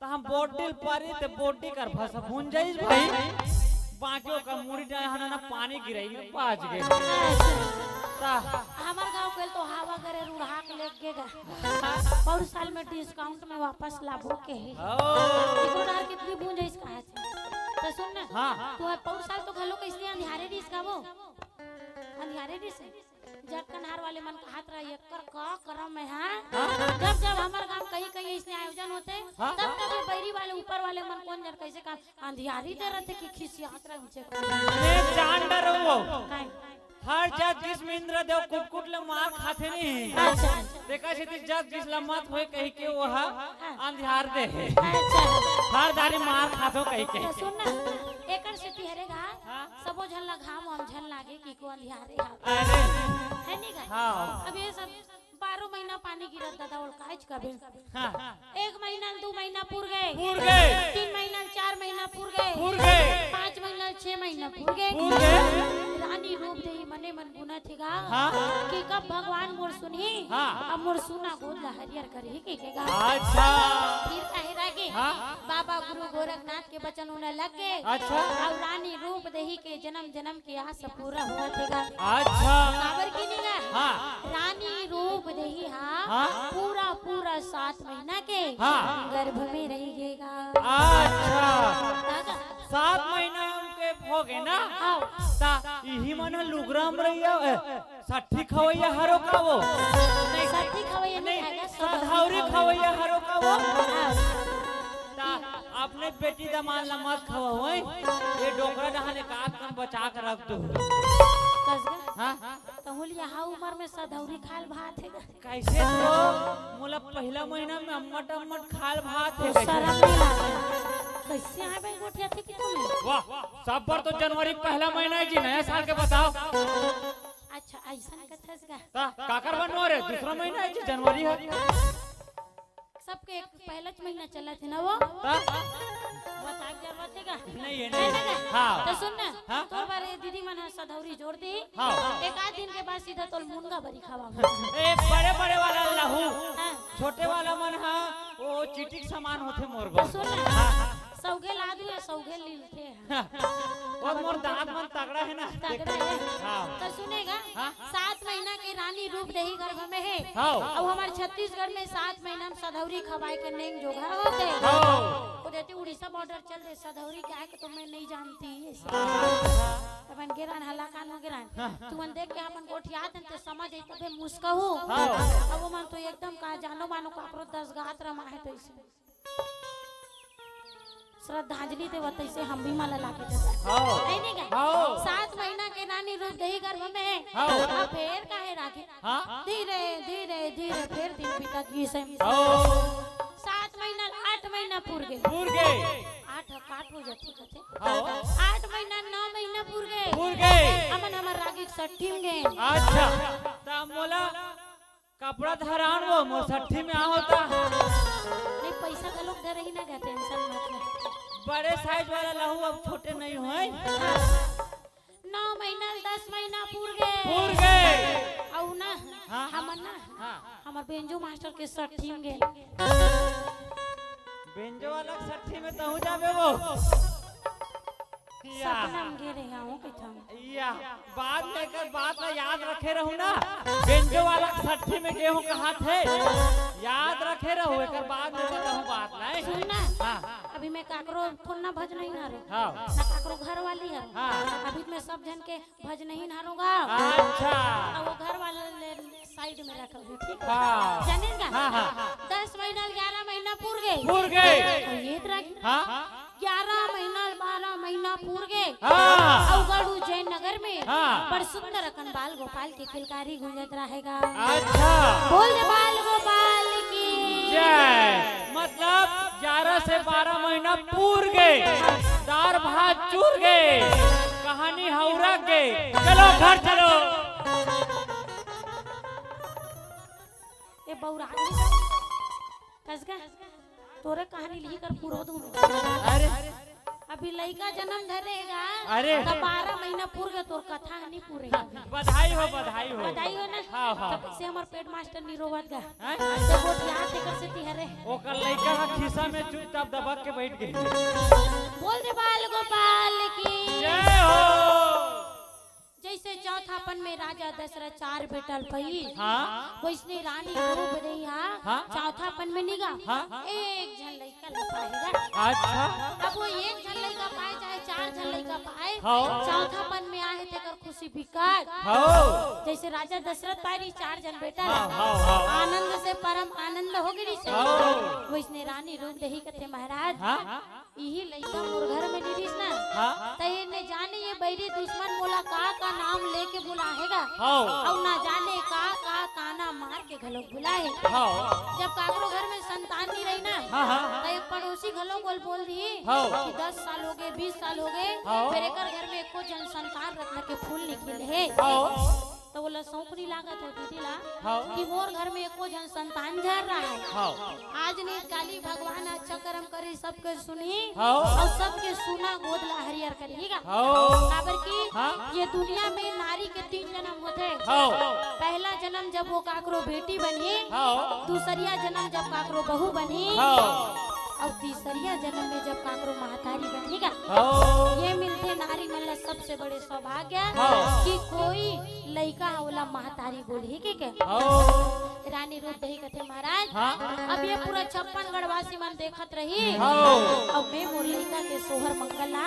तो हम बोटिल परी ते बोटी कर फसा भून जाइस भाई बाकियों का मुड़ी डाल ना पानी गिराई बाज गए ता हमार गांव के तो हवा करे रुढ़ा के लेके गेगा और साल में डिस्काउंट में वापस लाभो के है ओ डाल कितनी बूंद है इसका है तो सुन ना हाँ तू पौर साल तो घलो कैसे अंधियारे दिस का वो अंधियारे दिस जब कन्हार वाले मन का हाथ रहा एकर का करम है हां जब जब हमार गांव कहीं इसने आयोजन होते तब तब बैरी वाले ऊपर वाले मन कौन जन कैसे काम अंधियारी दे रहते कि खिसियात रहे ऊंचे एक जानवर वो काहे हर जग जिसमें इंद्र देव कुट ले मार खाते नहीं अच्छा देखा से जग जिस लम्मत होए कहीं के वो अंधियार दे अच्छा हर दारी मार खातो कहीं के तो सुन ना एकर से तिहरेगा सबो झन ला घाम हम झन लागे की को अंधियारे हा अरे है नी का हाँ अब ये सब 12 महीना पानी गिरत दादा और काज कबे हाँ 1 महीना 2 महीना पूर गए 3 महीना 4 महीना पूर गए 5 महीना 6 महीना पूर गए रानी रूप देही मने मन गुना थेगा हाँ। कि कब भगवान मोर सुनी हाँ। अब मोर सुना गोद ला हरियर करही के केगा अच्छा फिर काहे रागे हाँ। बाबा गुरु गोरखनाथ के वचन उन्हें लग के अच्छा अब रानी रूप देही के जन्म जन्म की आस पूरा हुआ थेगा अच्छा काबर की नीगा हाँ रानी रूप देही हाँ। हाँ पूरा पूरा 7 महीना के हाँ। गर्भ में रही गेगा अच्छा 7 महीना उनके हो गए ना आओ ता यही मन लुगराम रहिया साठी खवैया हरो का वो नहीं सच्ची खवैया नहीं खाएगा सधावरी खवैया हरो का वो आओ। ता अपने बेटी दमान ला मत खवाओ ये डोकरा डहाने काट कर बचा कर रख दो कसगा हां तो होल यहाँ उम्र में सधौरी खाल भात है कैसे तो मोला पहला महीना में अम्मट अम्मट खाल भात है शर्म नहीं लागल कैसे आए भाई गोठिया थी कि तुम्हें वाह सब पर तो जनवरी पहला महीना है जी नया साल के बताओ अच्छा ऐसा कथा है ता काकर बनवा रे दूसरा महीना है जी जनवरी है सबके एक पहला महीना चला थे ना वो ता बता जरूरत है का नहीं है नहीं हां तो सुन ना हाँ? तो बारे दीदी मन सधौरी जोड़ दी हां एक आध दिन के बाद सीधा तो मुनगा बरी खावा ए बड़े बड़े वाला लहू हां छोटे वाला मन हा वो चीटी के समान होते मोर तो बा सुन ना सौगे लादू या सौगे लीलते वो मोर दांत मन तगड़ा है ना तगड़ा है हां तो सुनेगा हाँ? 7 महीना के रानी रूप देही गर्भ में है हां अब हमारे छत्तीसगढ़ में 7 महीना में सधौरी खवाए के नेंग जोगा होते हां वो देती उड़ीसा बॉर्डर चल रहे सधौरी क्या है कि तो मैं नहीं जानती अपन गिरान हला कान में गिरान तुमन देख के अपन गोठियात हैं तो समझ आई तबे मुस्कहू अब वो मन तो एकदम का जानो मानो कापरो 10 गात रमा है तो इसे श्रद्धांजलि दे वतैसे हम भी माला लाके देता हां नहीं क्या हां 7 महीना के रानी रूप देही गर्भ में है हाँ। अब फेर काहे राखे हां धीरे धीरे धीरे फिर दिन पिता की से हां 7 महीना 8 महीना पूर गए पूर गए 8 काट हो जाते कथे हां 8 महीना 9 महीना पूर गए पूर गए अमन हमर रागी 60 में गए अच्छा ता मोला कपड़ा धरान वो मोसठी में आ होता नहीं पैसा का लोग दे रही ना कहते टेंशन मत ले बड़े साइज वाला लहू अब छोटे नहीं होए 9 महीना 10 महीना पूर गए पूर गए औ ना हाँ? हमर ना हां हमर बेंजो मास्टर के 60 में गए बेंजो वाला 60 में तहु जाबे वो या सपना में गिरे गाँव के था या बाद में कर बात ला याद रखे रहू ना बेंजो वाला 60 में गेहूं कहा थे याद रखे रहू एकर बाद में कहूं बात नहीं सुन ना हां अभी मैं काकरो फोन ना भज नहीं हारो हां ना काकरो घर वाली है हाँ। अभी मैं सब जन के भज नहीं हारूंगा अच्छा अब वो घर वाला साइड में रखा हुआ ठीक है हां जानेगा हां हां 10 महीना 11 महीना पूर गए पूर गए और ये तरह हां 11 महीना 12 महीना पूर गए हां अवगढ़ उज्जैन नगर में हाँ। पर सुंदर अकन बाल गोपाल की किलकारी गूंजत रहेगा अच्छा बोल दे बाल गोपाल की जय मतलब 11 से 12 महीना पूर गए दार भात चूर गए कहानी हौरा गए चलो घर चलो ए बौरा कसगा तोरे कहानी लिख कर पूरा दूं अरे अभी लड़का जन्म धरेगा अरे। तो 12 महीना पूर गए तोर कथा नहीं पूरेगा बधाई हो बधाई हो बताई हो ना हाँ, हाँ। तब से हमर पेट मास्टर निरोवत गा हैं? जब वो याद कर से तिहरे ओकर लइका का खिसा में चुपचाप दबक के बैठ गई बोल दे बाल गोपाल की जय हो जैसे चौथापन में राजा दशरथ 4 बेटल पई हाँ वैसने रानी रूप रैया हाँ? चौथापन में निगा हाँ? एक झन लड़का लपाएगा अच्छा अब वो एक झन लड़का पाए चाहे 4 झन लड़का पाए हाँ। चौथापन में आए तेकर खुशी बिकाट हो जैसे राजा दशरथ पाई 4 जन बेटा हाँ, हाँ, हाँ। आनंद से परम आनंद हो गई से हाँ। वैसने रानी रूप दही कथे महाराज हाँ यही लड़का मोर घर में निरीस ना हाँ तय ने जाने ये बैरी दुश्मन मोला का नाम लेके बुलाएगा हाँ और ना जाने का ताना मार के घलो बुलाए हाँ जब काकरो घर में संतान नहीं रही ना हाँ, हाँ। तो एक पड़ोसी घलो बोल दी हाँ। कि 10 साल हो गए 20 साल हो गए हाँ। फिर एकर घर में एको जन संतान रत्न के फूल निकले है हाँ। तो तो बोला शौक नहीं लागत है दीदी ला हाँ। कि मोर घर में एको जन संतान झर रहा है। हाँ। आज नहीं काली भगवान अच्छा कर्म करे सबके सुनी हाँ। और सबके सुना गोदला हरियर करेगा। हाँ। काबर की हाँ। ये दुनिया में नारी के 3 जन्म होते। हाँ। पहला जन्म जब वो काकरो बेटी बनी, हाँ। दूसरिया जन्म जब काकरो बहू बनी, हाँ। और तीसरिया जन्म में जब काकरो महतारी बनेगा। हाँ। ये मिलते नारी मन ला सबसे बड़े सौभाग्य हाँ। कि कोई लड़का होला महतारी बोली के हाँ। रानी रूप दही कथे महाराज। हाँ। अब ये पूरा 56 गढ़वासी मन देखत रही। हाँ। अब मैं मोर लड़का के सोहर मंगला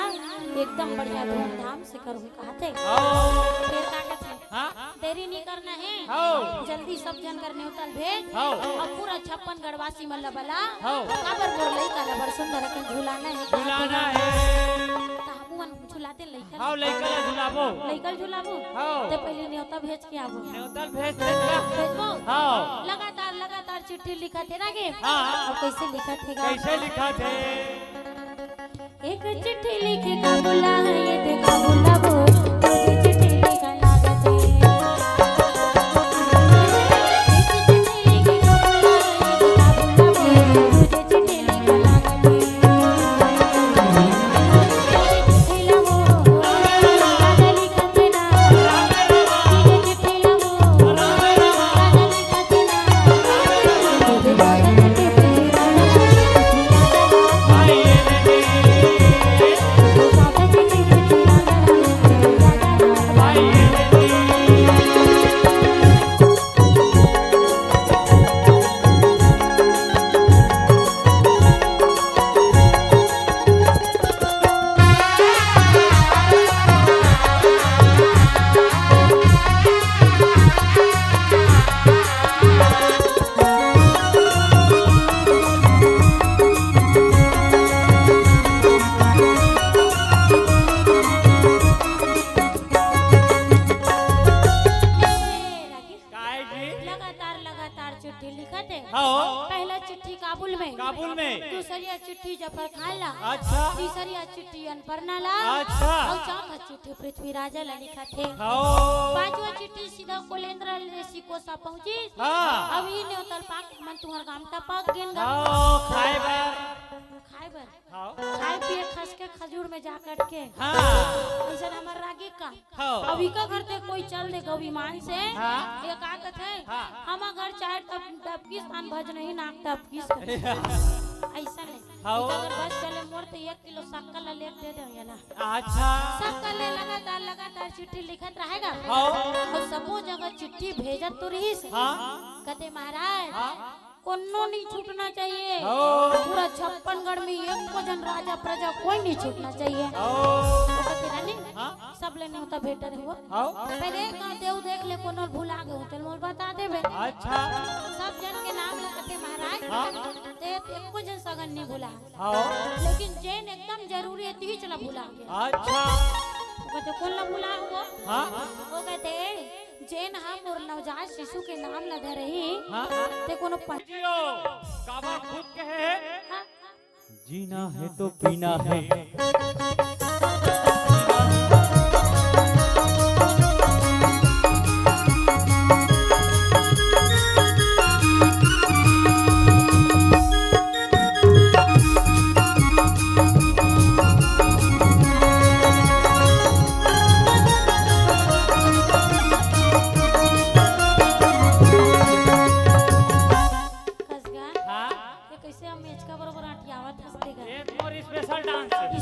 एकदम बढ़िया धूमधाम से करूँ कहते। हाँ। फिर का कहते हाँ। देरी नहीं करना है, हाँ। जल्दी सब जन करने उतल भेज। हाँ। अब पूरा 56 गढ़वासी मन ला बला हाँ। काबर मोर लड़का ला बड़ सुंदर के झुलाना है। झुलाना है। काबू मन झुलाते लड़का। हाँ लइका ला झुलाबो। लड़का झुलाबो। हाँ। ते पहले न्योता भेज के आबो। न्योता भेज देगा। भेजबो। हाँ। लगातार चिट्ठी लिखा थे रागे। हाँ। अब कैसे लिखा थे गा? कैसे लिखा थे? एक चिट्ठी लिखे का बुला है ये देखा बुलाबो तुझे चिट्ठी लिखा लागत है। एक चिट्ठी लिखे का बुला है ये देखा बुलाबो तुझे चिट्ठी लिखा लागत है। चिट्ठी लावो राजा लिखा थे ना, तुझे चिट्ठी लावो राजा लिखा थे ना, तुझे काबुल में। दूसरिया चिट्ठी जफर खाला। अच्छा। तीसरिया चिट्ठी अनपढ़ना ला। अच्छा। और चौथा चिट्ठी पृथ्वी राजा ला लिखा थे। हाँ। पांचवा चिट्ठी सीधा कोलेंद्र ऋषि को सा पहुंची। हाँ। अभी ने उतर पाक मन तुम्हार गाम ता पाक गेन गा। हाँ खाए बर। खाए बर। हाँ। खाए पिए खस के खजूर में जा कट के। हाँ। ऐसा हमार रागी का। हाँ। अभी का घर ते कोई चल दे गौ विमान से। हाँ। ये का कहत है? हाँ। हमा घर चाहे तब किस आन भज नहीं नाक तब किस ऐसा नहीं। हाँ। अगर बस चले मोर तो 1 किलो शक्कर ला लेके दे दो ये ला। अच्छा। शक्कर ले लगातार चिट्ठी लिखत रहेगा। हाँ। और सबो जगह चिट्ठी भेजत तो रही से। हाँ। कहते महाराज हाँ। कोनो नहीं छूटना चाहिए। हाँ। पूरा 56 में एक को जन राजा प्रजा कोई नहीं छूटना चाहिए। हाँ। तो कहते रानी हाँ। सब लेने होता भेटर हुआ। हाँ। पहले का देव देख ले कोनो भुला गए चल मोर बता देबे। अच्छा। सब जन के नाम कहते महाराज। हाँ। ते एको जन सगन नहीं भुला। हाँ। लेकिन जैन एकदम जरूरी है ती चला भुला गया। अच्छा। वो कहते कौन ला भुला हुआ? हाँ। वो कहते जैन हम और नवजात शिशु के नाम लगा रही। हाँ। ते कोनो जियो काबर खुद कहे हाँ। जीना है तो पीना है।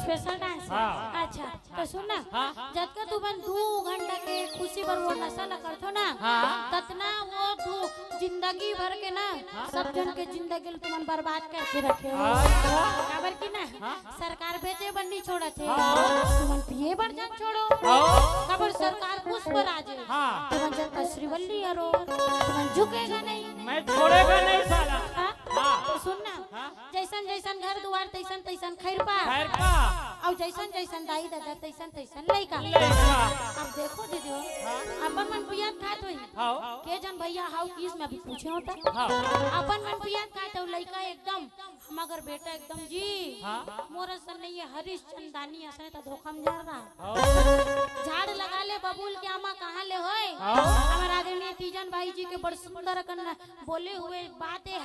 Special dance. हाँ। अच्छा तो सुन ना। हाँ। जब का तू बन 2 घंटा के खुशी पर वो नशा न करथो ना। हाँ। ततना वो तू जिंदगी भर के ना सब जन के जिंदगी तुमन बर्बाद करके रखे हो। अच्छा। काबर की ना हाँ। सरकार बेचे बन्नी छोड़त है। हाँ। तुमन पिए बर जन छोड़ो। हाँ। काबर सरकार खुश पर आजे। हाँ। तुमन जनता श्रीवल्ली हरो तुमन झुकेगा नहीं। मैं छोड़ेगा नहीं साला। हाँ? हाँ। तो सुन ना हाँ। जैसन जैसन घर द्वार तैसन तैसन खैर पा। खैर का। अब जैसन जैसन दाई दादा तैसन तैसन लइका अब देखो दीदी अपन मन पियात खात होई के जन भैया हाउ किस में अभी पूछे होता अपन मन पियात खात हो लइका एकदम मगर बेटा एकदम जी मोर सन नहीं है हरीश चंदानी असने त धोखा में जा रहा झाड़ लगा ले बबूल के आमा कहां ले होय हमार आदरणीय तीजन भाई जी के बड़ सुंदर कन बोले हुए बात है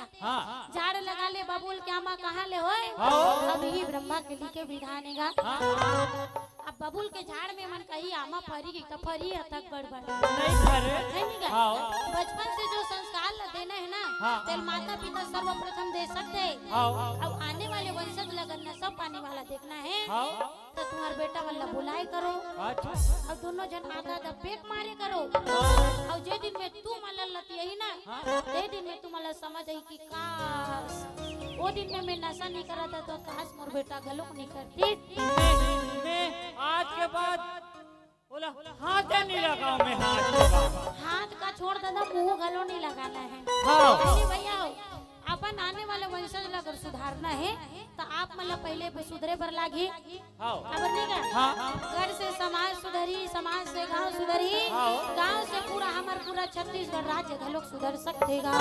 झाड़ लगा ले बबूल के आमा कहां ले होय अब ही ब्रह्मा के लिखे विधान हैगा अब बबूल के झाड़ में मन कही आमा फरी की कफरी तक बड़बड़ नहीं करे नहीं का बचपन से जो संस्कार देना है ना तेल माता पिता सर्वप्रथम दे सकते अब आने वाले वंशज लगन सब पाने वाला देखना है तो तुम्हारा बेटा वाला बुलाए करो अब दोनों जन आधा दबेक मारे करो और जे दिन में तू मला लती है ना ते दिन में तू मला समझ आई कि काश वो दिन में मैं नशा नहीं करा था तो काश मोर बेटा गलुक नहीं करती मैं आज के बाद बोला हाथ नहीं लगाऊं मैं हाथ का छोड़ दादा मुंह गलो नहीं लगाना है भैया अपन आने वाले वंशज ला अगर सुधारना है तो आप मतलब पहले पे सुधरे पर लागी खबर नहीं का घर से समाज सुधरी समाज से गांव सुधरी गांव से पूरा हमार पूरा छत्तीसगढ़ राज्य घलोक सुधर सकेगा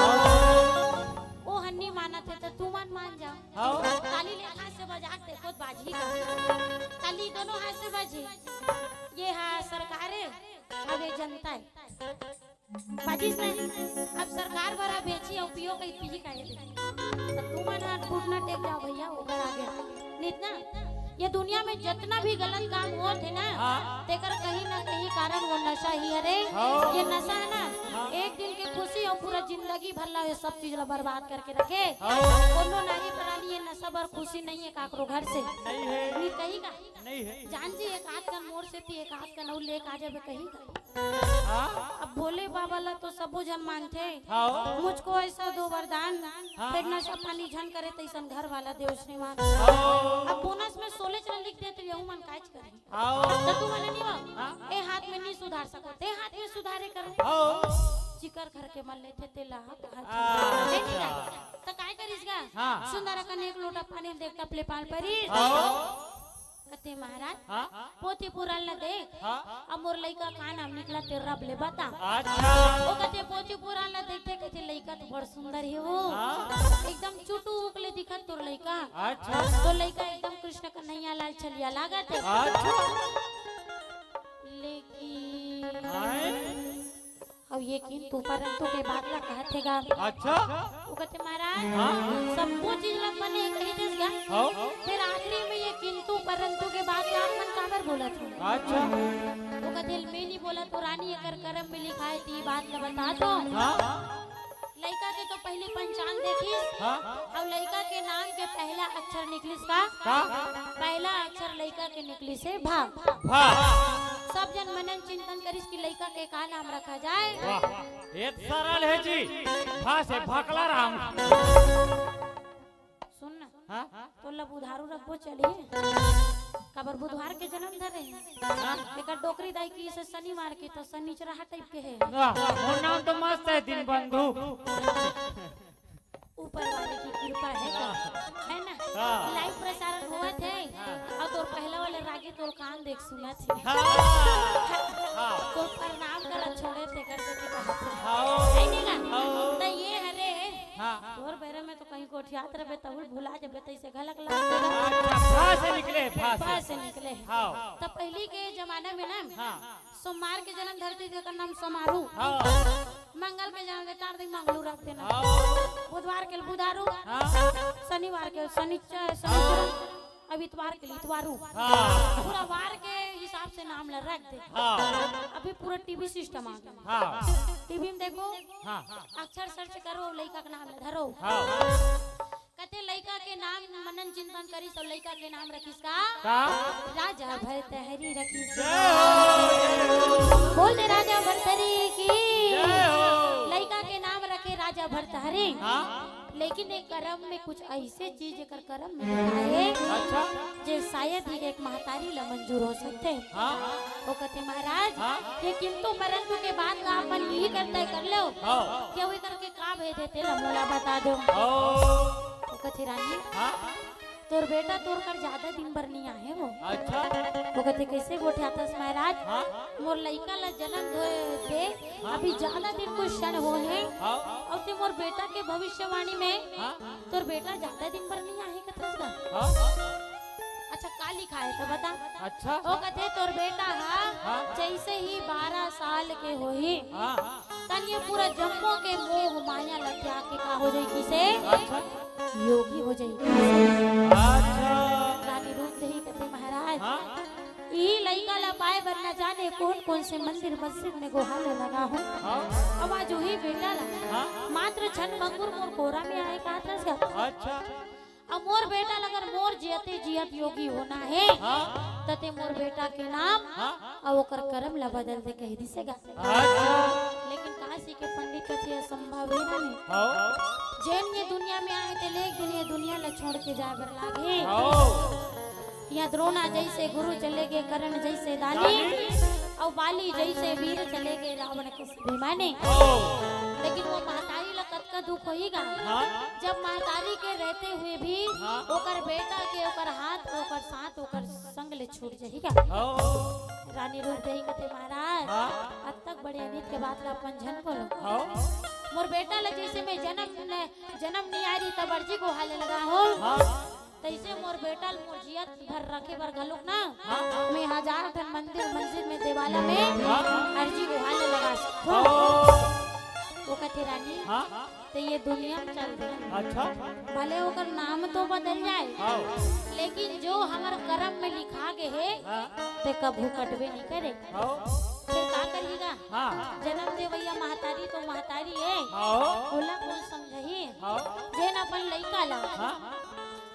ओ हन्नी माना थे तो तू मान जाओ ताली ले हाथ से बजा के खुद बाजी का ताली दोनों हाथ से बाजी ये है सरकार है अब ये जनता है बाजिस नहीं अब सरकार बड़ा बेची और पियो कहीं पी का ये तू माना घुटना टेक जाओ भैया उधर आ गया नितना ये दुनिया में जितना भी गलत काम हो थे ना तेकर कहीं ना कहीं कारण वो नशा ही है ये नशा है ना एक दिन की खुशी और पूरा जिंदगी भर ला ये सब चीज बर्बाद करके रखे कोनो नारी प्राणी ये नशा भर खुशी नहीं है काकरो घर से नहीं है नहीं कहीं का नहीं है जान जी एक हाथ का मोड़ से थी एक हाथ का नौ लेक आ जावे कहीं का अब भोले बाबा ला तो सबो जन मानते मुझको ऐसा दो वरदान फिर नशा पानी झन करे तैसन घर वाला देव श्रीमान अब बोनस में 16 चल लिख देते यहू मन काज करे तो तू माने नहीं हो ए हाथ में नहीं सुधार सको ते हाथ में सुधारे करो चिकर घर के मन लेते ते ला तो काय करिसगा सुंदर कन एक लोटा पानी देख कपले पाल परी कते महाराज पोती पुराल न देख अब मोर लइका का नाम निकला ते रब ले बता अच्छा ओ कते पोती पुराल न देखते कते लइका तो बड़ सुंदर है वो एकदम चुटू उकले दिखत तोर लइका अच्छा तो लइका एकदम कृष्ण कन्हैया लाल छलिया लागत है अच्छा लेकिन अब ये किंतु परंतु के बाद ला कहतेगा अच्छा वो कहते महाराज सब कुछ चीज लग बने कही देस गया फिर आखिरी में ये किंतु परंतु के बाद आप मन काबर बोला था अच्छा वो कहते मैं नहीं बोला तो रानी अगर कर्म में लिखा है थी बात का बता दो लड़का के तो पहली पहचान देखिस अब लड़का के नाम के पहला अक्षर निकलिस का पहला अक्षर लड़का के निकलिस है भा सब जन मनन चिंतन करिस कि लड़का के का नाम रखा जाए एक सरल है जी भा से भकला राम सुन ना तो लब उधारू रखबो चलिए कबर बुधवार के जन्म धरे एक डोकरी दाई की से शनिवार के तो शनिचरा टाइप के है वो नाम तो मस्त है दिन बंधु ऊपर वाले की कृपा है ना लाइव प्रसारण हुआ थे और तोर पहला वाले रागी तोर कान देख सुना थी तो प्रणाम कर छोड़े थे कर के है नहीं ना तो ये हरे तोर बेरे में तो कहीं कोठियात रहे तब भुला जबे तैसे घलक लगा भा से निकले भा से निकले तो पहली के जमाने में ना सोमवार के जन्म धरती का नाम सोमारू मंगल के जन्म तार दिन मंगलू रख देना बुधवार के बुधारू शनिवार के शनिचर अब इतवार के इतवारू पूरा वार के हिसाब से नाम रख दे अभी पूरा टीवी सिस्टम आ गया टीवी में देखो अक्षर सर्च करो लड़का का नाम धरो कते लड़का के नाम मनन चिंतन करी सब लड़का के नाम रखिस का राजा भरतहरी रखिस बोल दे राजा भरतहरी की लड़का के नाम रखे राजा भरतहरी लेकिन एक कर्म में कुछ ऐसे चीज कर कर्म में आए अच्छा जे शायद ही एक महतारी ला मंजूर हो सकते वो कहते महाराज ये किंतु परंतु के बाद का अपन यही करता है कर लो क्या वही करके का भेज देते रमोला बता दो वो कहते रानी तोर बेटा तोर कर ज्यादा दिन भर नहीं आए वो। अच्छा वो कहते कैसे गोठियातस महाराज हाँ मोर लइका ला जन्म दे अभी ज्यादा दिन कुछ क्षण हो है हाँ और ते मोर बेटा के भविष्यवाणी में हाँ तोर बेटा ज्यादा दिन भर नहीं आए कथस का। हाँ अच्छा का लिखा है तो बता। अच्छा वो कहते तोर बेटा हाँ। हा जैसे ही 12 साल के होही हाँ तन ये पूरा जम्मो के मोह माया लग गया के का हो जाई किसे अच्छा योगी हो जाई। अच्छा रानी रूप देही कहते महाराज हाँ ई लइका ला पाए बर न जाने कौन कौन से मंदिर मस्जिद में गोहाले लगा हूँ। हाँ अब आज वही बेटा ला हाँ मात्र छन मंगुर मोर कोरा में आए का था। अच्छा अब मोर बेटा लगर मोर जियते जियत योगी होना है हाँ तते मोर बेटा के नाम हाँ और ओकर कर्म ला बदल दे कह दिसेगा। अच्छा लेकिन काशी के पंडित कहते असंभव है ना नहीं। हाँ जैन ये दुनिया में आए थे लेक दिन ये दुनिया ला छोड़ के जा बर लागे। हाँ यहाँ द्रोणा जैसे गुरु चले गए कर्ण जैसे दानी और बाली जैसे वीर चले गए रावण के अभिमानी। लेकिन वो महतारी ला कत का दुख होईगा जब महतारी के रहते हुए भी ओकर बेटा के ओकर हाथ ओकर साथ ओकर संग ले छूट जाएगा। रानी रूप देही कहते महाराज अब तक बड़े अनित के बात ला अपन जन बोलो। मोर बेटा ला जैसे मैं जन्म नहीं आ रही तब अर्जी को हाले लगा हो तैसे मोर बेटा मोर जियत भर रखे बर घलुक ना मैं 1000 ठन मंदिर मस्जिद में देवाला में अर्जी को हाले लगा सकूं। वो कहते रानी तो ये दुनिया में चल रही अच्छा भले ओकर नाम तो बदल जाए लेकिन जो हमारे कर्म में लिखा गए है ते कभू कटवे नहीं करे। फिर का करिएगा जन्म दे भैया महतारी तो महतारी है बोला बोल समझही जेन अपन लइका ला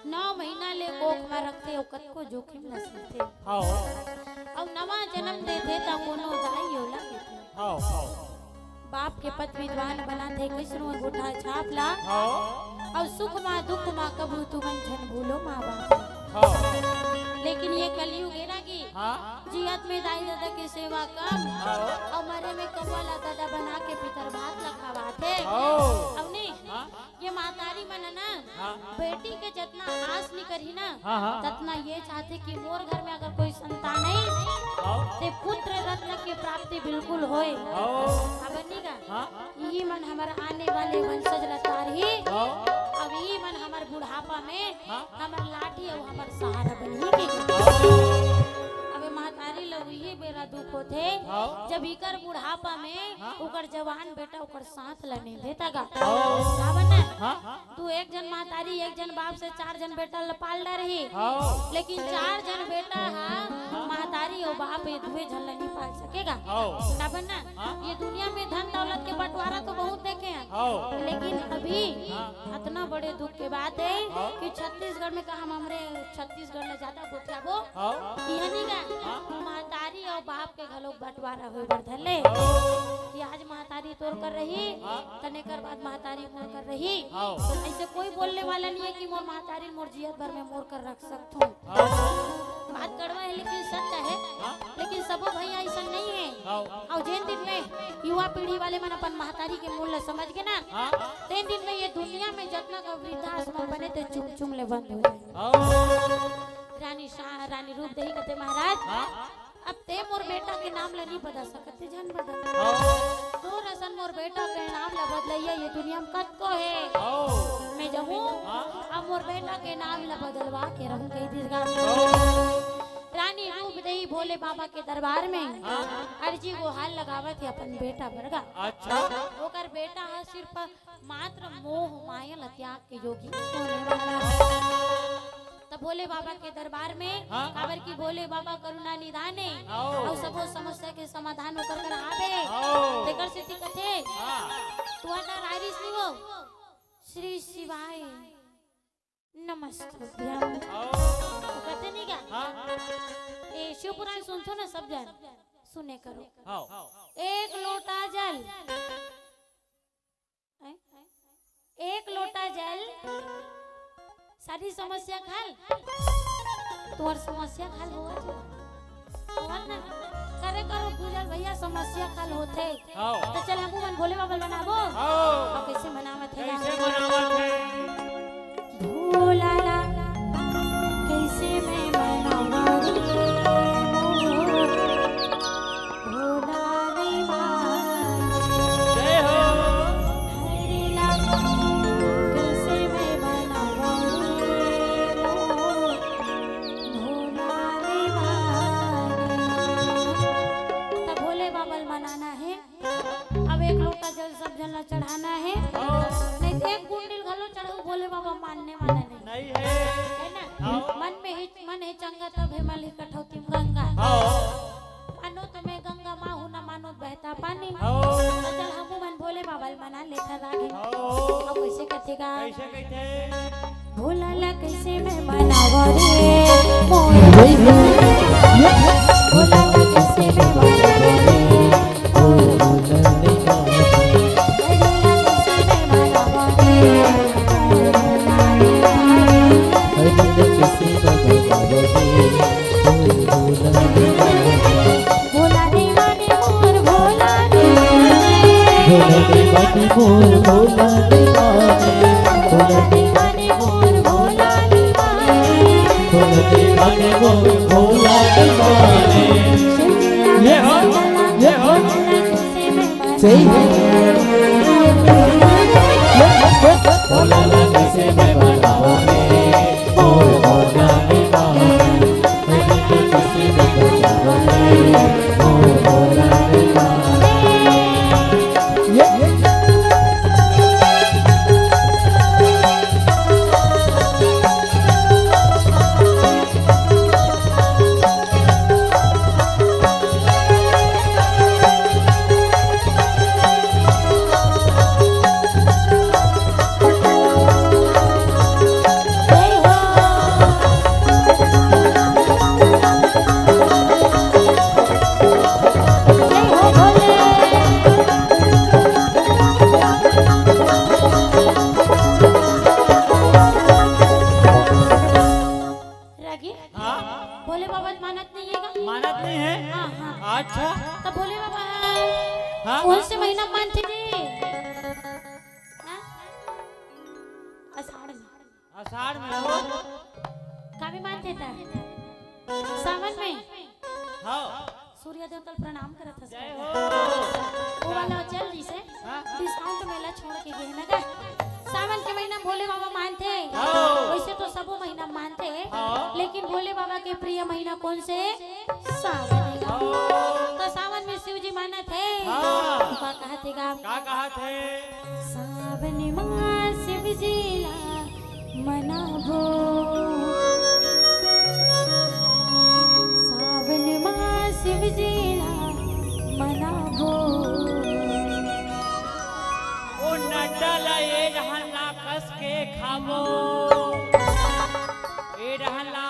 9 महीना ले कोख में रखते ओ कतको जोखिम न सीते और नवा जन्म देते ता कोनो दाई होला केते बाप के पत विद्वान बनाते कैसनो गोठा छाप ला और सुख मा दुख मा कबू तुमन झन भूलो माँ बाप। लेकिन ये कलयुग है ना कि जियत में दाई दादा की सेवा कम और मरे में कमवाला दादा बना के पितर भात लखावाते। अब नहीं ये मातारी मन ना बेटी के जितना आस नहीं करी ना ततना ये चाहते कि मोर घर में अगर कोई संतान नहीं ते पुत्र रत्न की प्राप्ति बिल्कुल होए। अब नहीं का यही मन हमारे आने वाले वंशज लतार ही अब यही मन हमारे बुढ़ापा में हमार लाठी और हमार सहारा बनी। अबे महतारी लोग ये बेरा दुख होते जब इकर बुढ़ापा में उकर जवान बेटा उकर साथ लने देता गा तू एक जन महतारी एक जन बाप से 4 जन बेटा पाल रही लेकिन 4 जन बेटा महतारी और बाप ये दुए जन नहीं पाल सकेगा ना बनना। ये दुनिया में धन दौलत के बंटवारा तो बहुत देखे हैं लेकिन अभी इतना बड़े दुख के बात है कि छत्तीसगढ़ में कहा हमरे छत्तीसगढ़ में ज्यादा गोठियाबो यानी का महतारी और बाप के घलोक बंटवारा हुए बरधले कि आज महतारी तोड़ कर रही तने कर बाद महतारी मोर कर रही तो ऐसे कोई बोलने वाला नहीं है कि मोर महतारी मोर जियत भर में मोर कर रख सकता हूँ। बात कड़वा है लेकिन सत्य है लेकिन सब भैया ऐसा नहीं है। और जिन दिन में युवा पीढ़ी वाले मन अपन महतारी के मूल्य समझ के ना तीन दिन में ये दुनिया में जितना का वृद्धाश्रम बने तो चुम चुम ले बंद हो जाए। रानी रूप देही कहते महाराज अब ते मोर बेटा के नाम ला नहीं बदल सकते जन बदल तो रसन मोर बेटा के नाम ला बदलैया ये दुनिया में कत को है मैं जाऊं अब मोर बेटा के नाम ला बदलवा के रहूं कई दीर्घा। रानी रूप देही भोले बाबा के दरबार में अर्जी को हाल लगावत है अपन बेटा बरगा। अच्छा ओकर बेटा है सिर्फ मात्र मोह माया त्याग के योगी होने वाला। तब भोले बाबा के दरबार में काबर की भोले बाबा करुणा निधाने और सबो समस्या के समाधान होकर कर आवे तेकर से कथे तू ना रारिस नहीं हो श्री शिवाय नमस्ते कहते नहीं क्या ए शिव पुराण सुनते ना सब जन सुने करो। एक लोटा जल सारी समस्या खाल तोहर समस्या खाल हुआ और ना करे करो गुजर भैया समस्या खाल होते तो चल हम मन भोले बाबा बनाबो और कैसे मनावत है कैसे मनावत है भोला मानने वाला नहीं नहीं है है ना। मन है चंगा तब है मल कठौती में गंगा। आओ मानो तो मैं गंगा माँ हूँ ना मानो बहता पानी। आओ तो चल हम मन भोले बाबा मना लेखा रागे। आओ अब कैसे कथेगा कैसे कहते भोला ला कैसे मैं मनावा रे मोए भोला ला कैसे मैं मनावा रे भोला दीवाने मोर भोला दीवाने भोला दीवाने मोर भोला दीवाने ये हो सही भोला लगा से मैं बनावा रे भोला दीवाने किसी में बचावा रे भोला दीवाने भोले बाबा मानत नहीं है मानत नहीं है हाँ हाँ अच्छा तो भोले बाबा हाँ कौन से महीना मानते थे हाँ? आषाढ़ में आषाढ़ में हो कभी मानते थे सावन में हाँ सूर्य देवता प्रणाम करत जय हस हो वो वाला चल जी से हाँ? डिस्काउंट मेला छोड़ के गए ना का सावन के महीना भोले बाबा मानते हाँ। वैसे तो सबो महीना मानते हाँ। लेकिन भोले बाबा के प्रिय महीना कौन से सावन है हाँ। तो सावन में शिव जी माना थे हाँ। का कहते गा क्या कहा थे सावन मां शिव जी ला मनाबो सावन मां शिव जी ला मनाबो ओ नडला ये रहला कस के खाबो ए रहला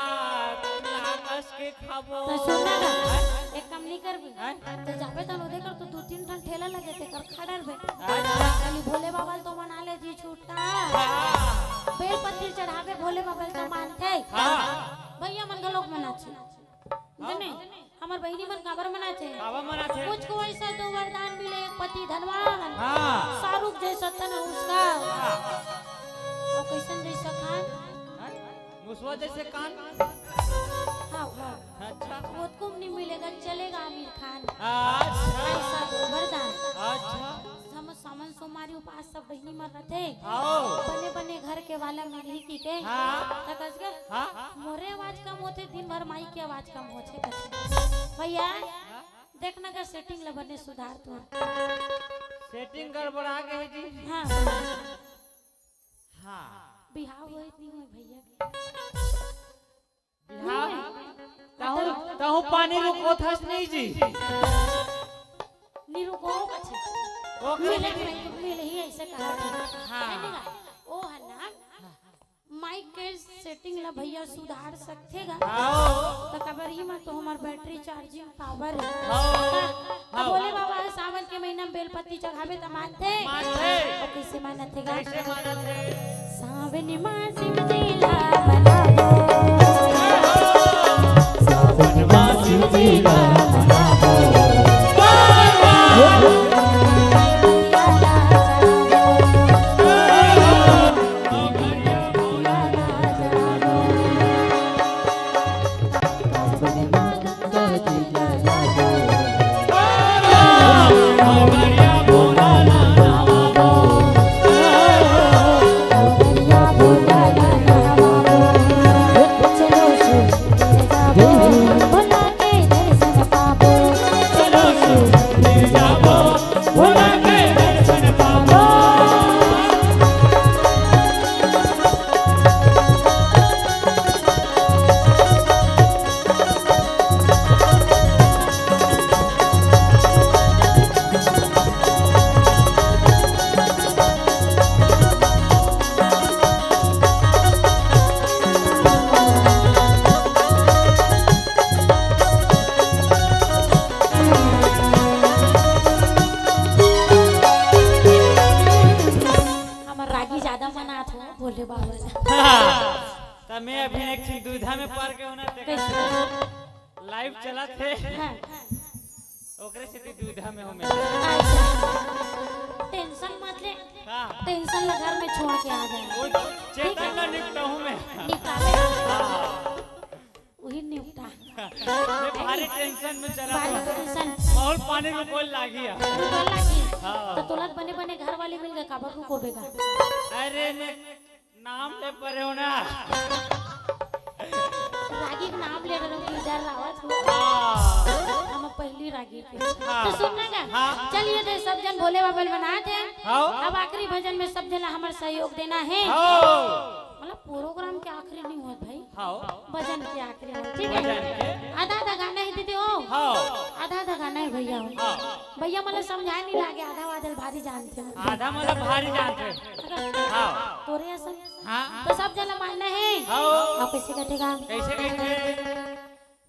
कस के खाबो तो सुनना ना एक काम नहीं कर भी तो जाबे तो नोदे कर तो दो तीन टन ठेला लगे थे कर खड़र बे खाली भोले बाबा तो मना ले जी छूटा बेल पत्ती चढ़ावे भोले बाबा तो मानते भैया मन का लोग मनाचे बने हमार बहिनी मन काबर मनाचे काबर मनाचे कुछ को ऐसा तो वरदान मिले एक पति धनवान हां शाहरुख जैसा तन उसका और कैसन जैसा खान मुसवा जैसे कान हाँ हाँ अच्छा वो तुम नहीं मिलेगा चलेगा आमिर खान अच्छा ऐसा वरदान अच्छा हम सामन सोमारी उपास सब बहिनी मर रहे आओ बने बने घर के वाला मिली की के हां तकस के हां मोरे आवाज कम होते दिन भर माई की आवाज कम होते भैया देखना का सेटिंग ला बने सुधार तू सेटिंग गड़बड़ा गई जी हाँ हां बिहाव होई नहीं होई भैया ताहू ताहू पानी रुको थस नहीं जी नीरू को अच्छे ओ मिले ही ऐसे कहा हाँ ओ है ना माइक के सेटिंग ला भैया सुधार सकतेगा आओ तो कबरी में तो हमार बैटरी चार्जिंग पावर है आओ बोले बाबा सावन के महीना में बेलपत्ती चढ़ावे तो मानते मानते कैसे मानते गा कैसे मानते सावन मास शिव जी ला मनाबो सावन मास शिव जी ला भोला के दर्शन हो भोले बाबा तब मैं अभी एक चीज दूधा में पार के होना कैसे लाइव चला थे हाँ ओकरे से दूधा में हो मैं अच्छा टेंशन मत ले हां टेंशन ला घर में छोड़ के आ जाए वो चेतन ना निपटा हूं मैं निकाले वही निपटा मैं भारी टेंशन में चला भारी टेंशन माहौल पानी में कोई लागी है तो तुलत बने बने घर वाले मिल गए काबर को बेगा अरे ने नाम ले परे हो ना रागी के नाम ले रहा हूँ इधर रावत हम पहली रागी के तो सुनना का चलिए दे सब जन भोले बाबा बनाते हैं अब आखिरी भजन में सब जन हमारा सहयोग देना है मतलब प्रोग्राम के आखिरी नहीं हुआ भाई भजन के आखिरी ठीक है आधा आधा गाना ही दीदी हो आधा आधा गाना है भैया भैया मतलब समझाए नहीं लागे आधा वादल भारी जानते हो आधा मतलब भारी जानते तोरे ऐसा तो सब जन मानना है आप कैसे कटेगा कैसे कैसे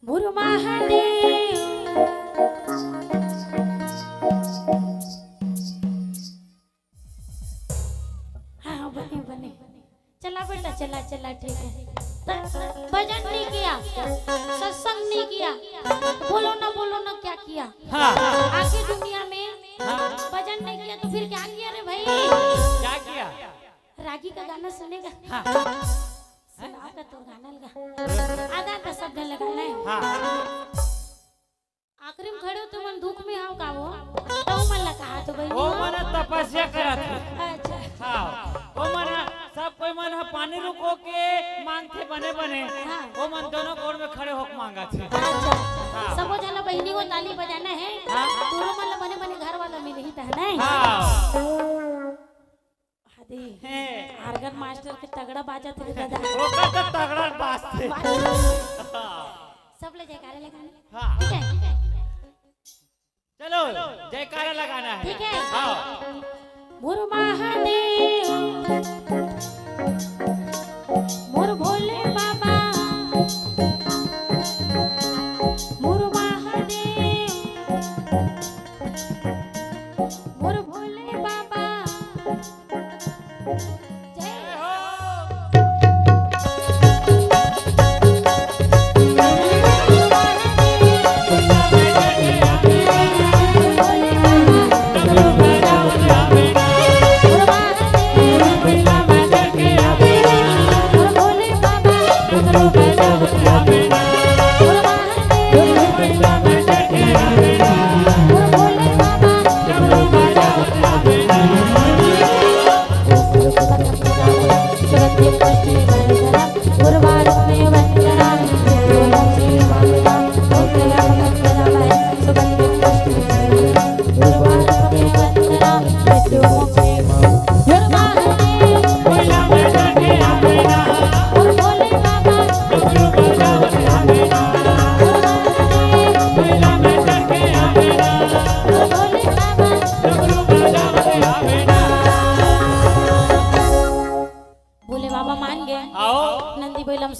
बुरु महादेव हाँ बने बने चला बेटा चला चला ठीक है भजन नहीं किया सत्संग नहीं किया बोलो ना क्या किया आगे दुनिया में भजन नहीं किया तो फिर क्या किया रे भाई क्या किया रागी का गाना सुनेगा सुना का तो गाना लगा आधा का शब्द लगाना है आखिरी में खड़े हो तो मन दुख में आओ का वो तो मन लगा तो भाई वो मन तपस्या करा था अच्छा हां वो मन सब कोई मन पानी रुको के मांगते बने बने वो मन दोनों कोण में खड़े होकर मांगा थे अच्छा सबो जना बहनी को ताली बजाना है दोनों मन बने बने घर वाला मिल ही था ना हां हदी आर्गन मास्टर के तगड़ा बाजा थे दादा वो का तगड़ा बाज थे सब ले जयकारे लगाने हां ठीक है चलो जयकारा लगाना है ठीक है हां मोर महादेव मोर भोले बाबा मोर महादेव मोर भोले बाबा जय हो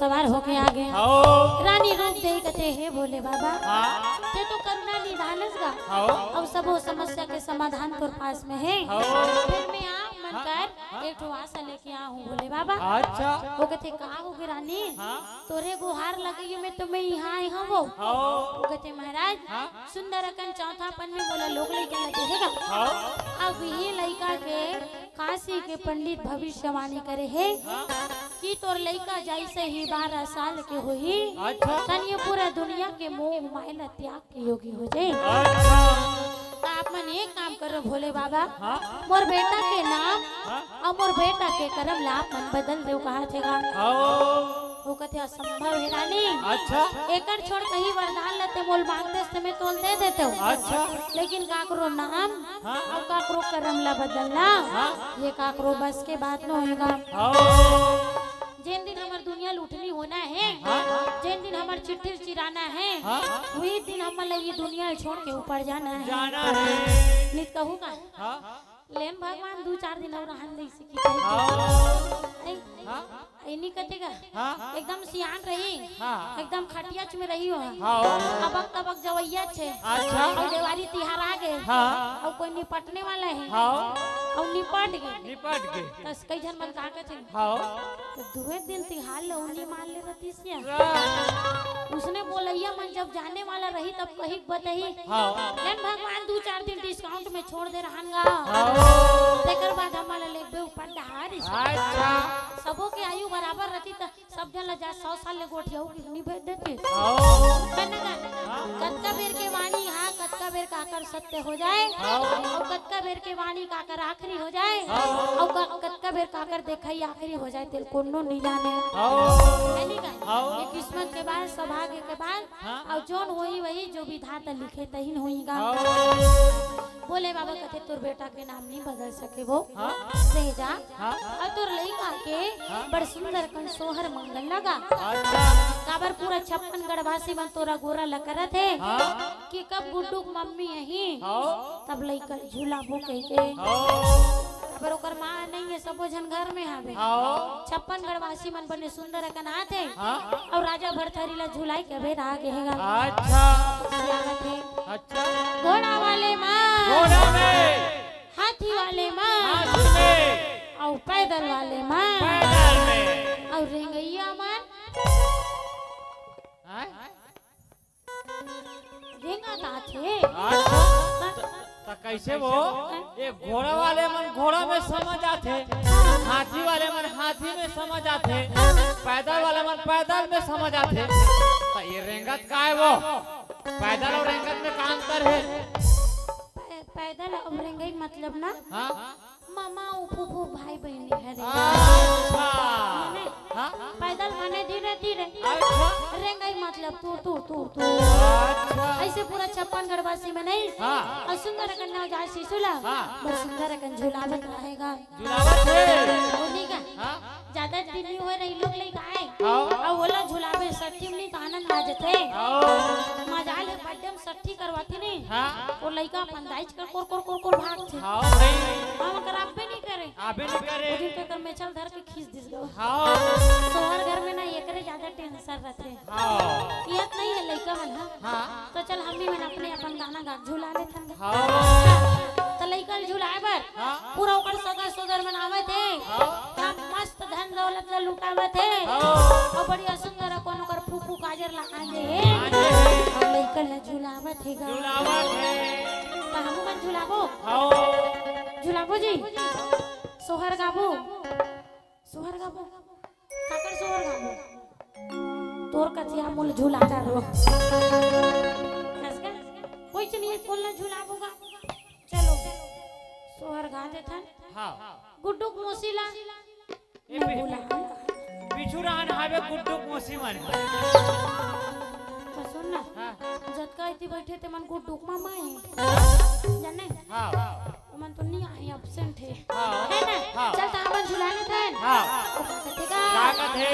सवार होके आ गए रानी रूप दे कहते हे भोले बाबा ते तो करुणा निधानस गा अब सब वो समस्या के समाधान तोर पास में है फिर मैं आ मन कर एक ठो आशा लेके आ हूं भोले बाबा अच्छा वो कहते का होगे रानी तोरे गुहार लगई में तो मैं यहां आई हूं वो कहते महाराज सुंदर अकन चौथापन में बोला लोग लेके लगे हैगा अब ये लड़का के काशी के पंडित भविष्यवाणी करे है कि तोर लड़का जैसे ही 12 साल के होई अच्छा तन ये पूरा दुनिया के मोह माया त्याग के योगी हो जाए अच्छा आप मन एक काम करो भोले बाबा मोर बेटा के नाम और मोर बेटा के कर्म लाभ मन बदल दे कहा थेगा वो कहते असंभव है रानी अच्छा एकड़ छोड़ कहीं वरदान लेते मोल मांगते से मैं तोल दे देते हूँ अच्छा लेकिन काकरो नाम और काकरो कर्म ला बदलना ये काकरो बस के बात न होएगा जिन दिन हमार दुनिया लूटनी होना है जिन दिन हमार चिट्ठी चिराना है वही दिन हमारे ये दुनिया छोड़ के ऊपर जाना है नित कहूँ का लेन भगवान 2-4 दिन और रहन नहीं सीखी नहीं कटेगा एकदम सियान रही एकदम खटियाच में रही हो अबक तबक जवैया छे अच्छा देवारी तिहार आ गए और कोई निपटने वाला है और निपट गए निपट के तस कई जन मन का थे हाँ तो दुए दिन तिहार लौनी मान ले रही सिया उसने बोलैया मन जब जाने वाला रही तब कही बताई हाँ लेकिन भगवान 2-4 दिन डिस्काउंट में छोड़ दे रहनगा हाँ तेकर बाद हमारा लेबे ऊपर दहाड़ अच्छा सबों के आयु बराबर रहती तो सब जन जा 100 साल ले गोठियाऊ कितनी भेज देते हाँ कतका बेर के वाणी हाँ कतका बेर काकर सत्य हो जाए और कतका बेर के वाणी काकर आखिरी हो जाए और कतका बेर काकर देखाई आखिरी हो जाए तेल कोनो नहीं जाने है नहीं का ये किस्मत के बाद सौभाग्य के बाद और जोन होई वही जो विधाता लिखे तही होईगा बोले बाबा कहते तोर बेटा के नाम नहीं बदल सके वो रह जा और तोर लइका के बड़ सुंदर कन सोहर मंगल लगा काबर पूरा 56 गढ़वासी मन तोरा गोरा लकरत है कि कब गुड्डू मम्मी यही तब लइका झूला भो कह के पर ओकर मां नहीं है सबो जन घर में आवे 56 गढ़वासी मन बने सुंदर कन हाथ है और राजा भरथरी ला झुलाई के बेर आ गएगा अच्छा स्वागत है अच्छा घोड़ा वाले मां घोड़ा में हाथी वाले मां हाथी में और पैदल वाले मां पैदल में और रेंगैया मां रेंगा ता थे तो कैसे वो ये घोड़ा वाले मन घोड़ा में समझ आते हाथी वाले मन हाथी में समझ आते पैदल वाले मन पैदल में समझ आते तो ये रेंगत का है वो पैदल और रेंगत में का अंतर है पैदल और रेंगई मतलब ना हाँ मामा फूफू भाई बहनी है अच्छा पैदल माने धीरे धीरे रेंगई मतलब तू तू तू तू अच्छा ऐसे पूरा 56 गढ़वासी में नहीं और सुंदर कन्या जा शिशुला बड़ सुंदर कन झुलावत रहेगा झुलावत है उन्हीं का ज्यादा दिल्ली हो रही लोग ले गाए और बोला झुलावे सट्टी में तो आनंद आ जाते मजा ले बड्डे में सट्टी करवाती नहीं वो लइका पंदाइज कर कोर भाग थे हां भाई हम कर आपे नहीं करे आपे नहीं करे दिन के कर में चल धर के खींच दिस गो हां सोहर घर में ना एकरे ज्यादा टेंशन रहते हां ये नहीं है लइका मन हां तो चल हम भी मन अपने अपन गाना गा झुला ले थन हां तो लइका झुलाए बर पूरा ओकर सगा सोदर मनावे थे का मस्त धन दौलत ला लुटावे थे और बढ़िया सुंदर कोनो कर फूफू काजर ला आंजे और लइका ला झुलावे थे गा झुलावत है तो हम मन झुलाबो हां झुलाबो जी सोहर गाबो काकर सोहर गाबो तोर कथिया मूल झूला डालो कोई नहीं बोलना झुलाबो गा चलो सोहर गा देथन हां गुड्डू मोसीला ए बिछुरान हावे गुड्डू मोसी मन तो सुन ना जतका इति बैठे ते मन गुड्डू मामा है जाने हां मन तो नहीं आई एब्सेंट है हाँ। है ना चल ता मन झुला ले थन हां कथेगा का कथे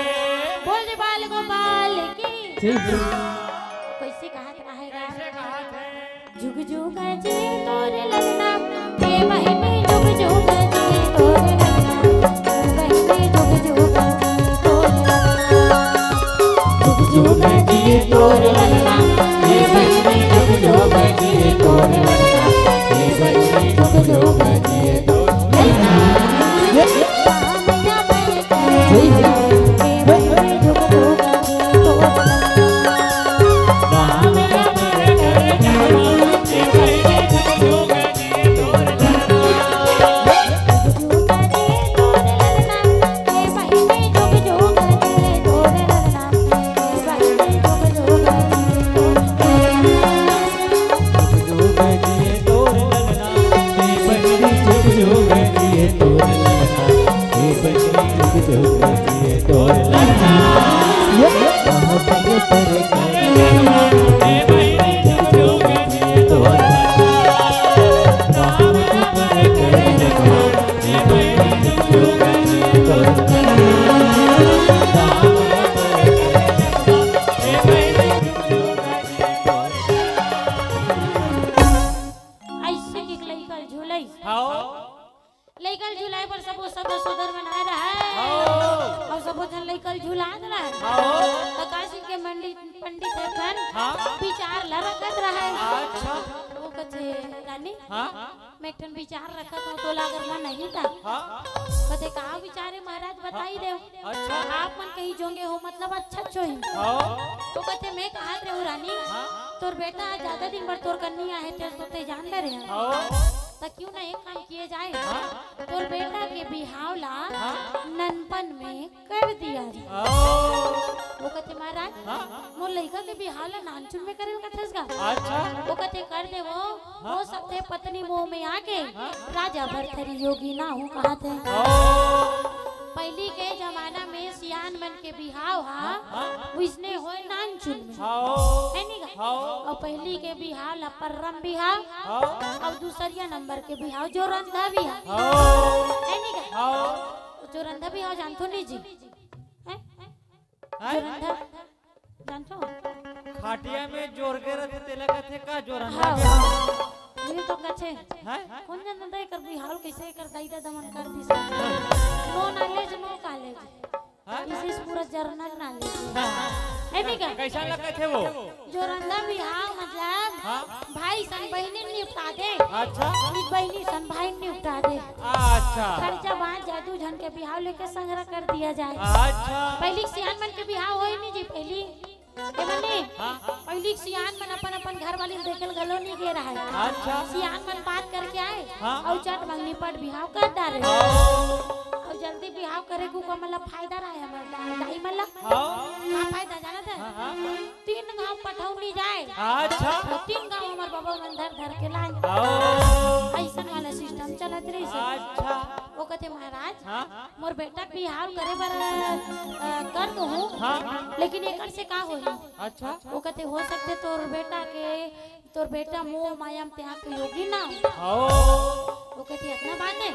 बोल दे बाल गोपाल की ठीक है कैसे कहत रहेगा कैसे कहा थे जुग जुग जी तोरे लगना हे महिमे जुग जुग जी तोरे लगना महिमे जुग जुग जी तोरे लगना जुग जुग जी तोरे लगना हे महिमे जुग जुग जी तोरे लगना हे महिमे जुग जुग जी तोरे लगना मैया मेरे हे महिमे जुग जुग जी तोरे लगना मैया मेरे लइकल झुलाए पर सबो सदस्य सोदर बनाए रहा और सबो जन लइकल झुला रहा है तो काशी के पंडित है थन जानी हाँ मैं एक ठन विचार रखत हूँ तो अगर मन नहीं था हाँ कथे कहा विचारे महाराज बताई दे अच्छा आप मन कहीं जोंगे हो मतलब अच्छा छो ही हाँ तो कहते मैं कहा रहे रानी तोर बेटा आज ज्यादा दिन भर तोर करनी आए थे तो ते जान ले रहे तो क्यों ना एक काम किए जाए तोर बेटा के बिहावला ननपन में कर दिया जाए वो कहते महाराज मोर लड़का के बिहावला नानचुन में करे कथस का अच्छा वो कहते कर दे वो हो सकते पत्नी मोह में आके राजा भरथरी योगी ना हो कहा थे पहली के जमाना में सियान मन के बिहाव उसने हो नानचुन में है नी का और पहली के बिहाव ला परम बिहाव और दूसरिया नंबर के बिहाव जो रंधा बिहाव है नी का जो रंधा बिहाव जानतो नहीं जी जो रंधा जानतो खाटिया में जोर के रखे तेला कथे का जोर ये तो कछे कौन जानता है कर बिहाव कैसे कर दाई दा दमन कर दी नो नॉलेज नो कॉलेज इसी पूरा जर्नल नॉलेज है नी का कैसा लगा थे वो जो रंधा बिहाव मतलब भाई सन बहनी निपटा दे अच्छा बहनी सन भाई निपटा दे अच्छा खर्चा बांध जादू झन के बिहाव लेके संग्रह कर दिया जाए अच्छा पहली सियान मन के बिहाव होई नहीं जी पहली ए मने पहली सियान मन अपन अपन घर वाली देखल गलो नहीं गे रहा है अच्छा सियान मन बात करके आए हाँ? और चट मंगनी पर बिहाव कर डाले और जल्दी बिहाव करे को मतलब फायदा रहा है हमारा दाई मतलब का फायदा जानत है 3 गांव पठौनी जाए अच्छा और 3 गांव हमार बाबा मन धर के लाए ऐसा वाला सिस्टम चलत रही से अच्छा वो कहते महाराज मोर बेटा बिहाव करे बर कर दो लेकिन एकर से का होई अच्छा वो कहते हो सकते तोर बेटा मोह माया में त्याग के योगी ना वो कहती इतना बात है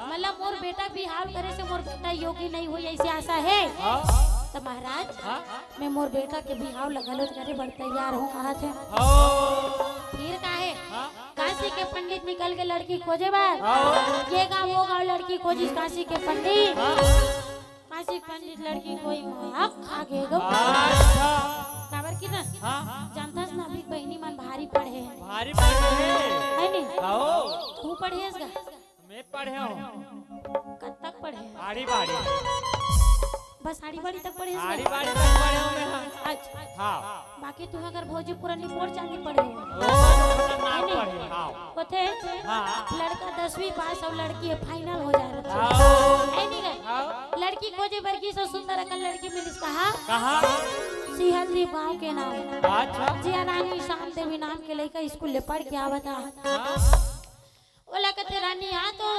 मतलब मोर बेटा बिहाव करे से मोर बेटा योगी नहीं हुई ऐसी आशा है तो महाराज मैं मोर बेटा के बिहाव लगल करे बड़ तैयार हूँ कहा थे फिर का है काशी के पंडित निकल के लड़की खोजे बार ये गाँव वो गाँव लड़की खोजी काशी के पंडित काशी पंडित लड़की कोई माक खा गे गो काबर की ना जानतास ना अभी बहनी मन भारी पढ़े है नी तू पढ़ेस गा मैं पढ़े हूँ कब तक पढ़े आड़ी बाड़ी बस आड़ी बाड़ी तक पढ़े आड़ी बाड़ी तक पढ़े हूँ मैं अच्छा हाँ बाकी तू अगर भौजी पूरा निपोर चांदी पढ़े कोथे लड़का 10वीं पास और लड़की फाइनल हो जा रहा है लड़की खोजे बरकी से सुंदर अकल लड़की मिलिस कहा सिहलदीप गांव के नाम अच्छा जिया रानी शाम देवी नाम के लड़का स्कूल ले पढ़ के आवता ओला कहते रानी आ तो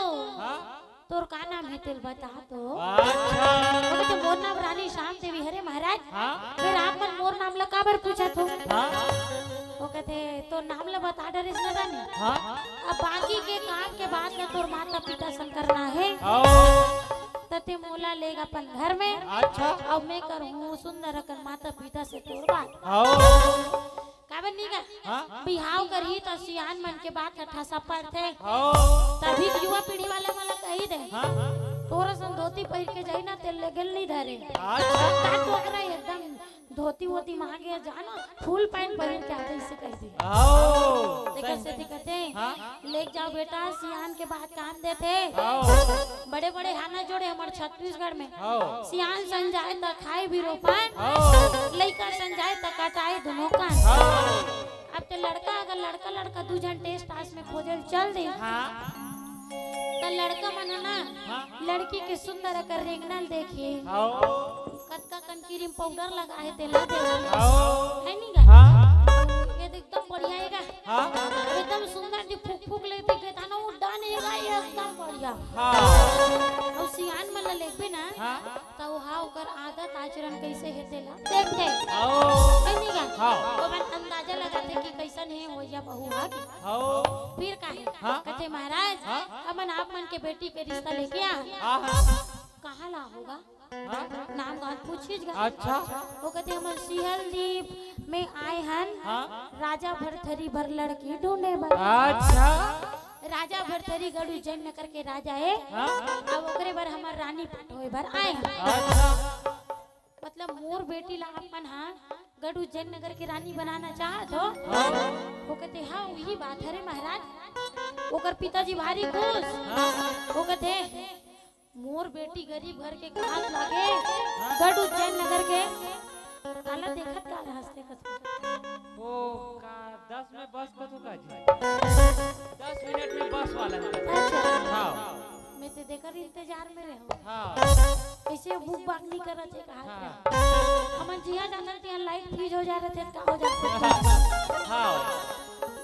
तोर का नाम है तेल बता तो अच्छा तो मोर नाम रानी शाम देवी हरे महाराज फिर आप मन मोर नाम ला काबर पूछा तो वो कहते तो नाम ला बता डरिस ना रानी अब बाकी के काम के बाद में तोर माता पिता संग करना है तते मोला लेगा अपन घर में अच्छा अब मैं करूँ सुंदर अकर माता पिता से तोर बात काबर नहीं का बिहाव करी तो सियान मन के बात ठसा पर थे तभी युवा पीढ़ी वाले मला कही दे तोरा संग धोती पहिर के जाई ना तेल लगल नहीं धरे अच्छा तो ओकरा एकदम धोती वोती मांगे जाना फुल पैंट पहन के आते इससे कह दे कैसे दिखते लेक जाओ बेटा सियान के बाद काम देते बड़े बड़े हाना जोड़े हमारे छत्तीसगढ़ में सियान संजाए तो खाए भी रोपन लड़का संजाए तो कटाए दोनों कान अब तो लड़का अगर लड़का 2 जन टेस्ट पास में खोजल चल दे तो लड़का मन ना लड़की के सुंदर अकर रेंगनल देखिए कतका कनकीरिम पाउडर लगा है तेला दे है नी गा ये एकदम बढ़िया है एकदम सुंदर दी फूक फूक लेते के ताना उड़ान है एकदम बढ़िया और सियान मन लेबे ना तो हा ओकर आदत आचरण कैसे है तेला देखते है नी गा तो मन अंदाजा लगाते कि कैसन है हो या बहू हा फिर का है कहते महाराज हमन आप मन के बेटी के रिश्ता लेके आ कहाँ ला होगा नाम गान पूछिएगा अच्छा वो कहते हम सिहलदीप में आए हन राजा भरथरी भर लड़की ढूंढे बर अच्छा राजा भरथरी गढ़ उज्जैन नगर के राजा है अब ओकरे बर हमार रानी पटोए भर आए हन मतलब मोर बेटी ला अपन गढ़ उज्जैन नगर के रानी बनाना चाहत हो वो कहते हाँ वही बात है रे महाराज ओकर पिताजी भारी खुश वो कहते मोर बेटी गरीब घर के घात लागे गढ़ उज्जैन नगर के काला देखत का हंसते कत ओ का 10 में बस कतो का जी 10 मिनट में बस वाला है। अच्छा हां मैं ते देकर इंतजार में रहो। हां ऐसे भूख भाग नहीं कर रहे थे कहा हमन जिया जानल तिया लाइट फ्रीज हो जा रहे थे का हो जाते हां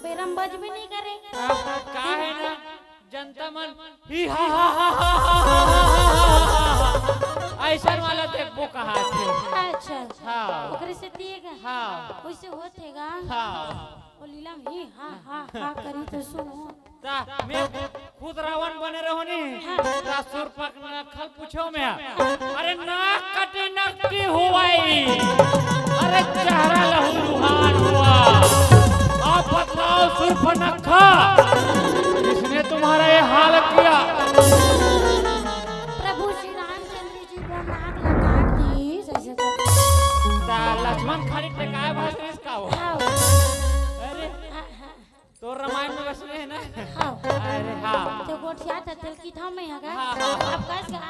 बेरम बज भी नहीं करे का है ना जनता मन ही ऐसा वाला देखबो कहा थे। अच्छा हां ओकरे से दिएगा हां वैसे होतेगा हां वो लीलम ही हा करी तो सुनो ता मैं खुद रावण बने रहो नी ता सुर पक न खल पूछो मैं अरे नाक कटे नकटी हुआई अरे चेहरा लहू लुहान हुआ आप बताओ सुर पनखा किसने तुम्हारा ये हाल किया। प्रभु श्री रामचंद्र जी को नाक लगा दी जैसे ता लक्ष्मण खाली टिकाए भास इसका हो अरे तो रामायण में बसने है ना। अरे हां तो गोठिया तल की था मैं हगा हाँ। अब कस का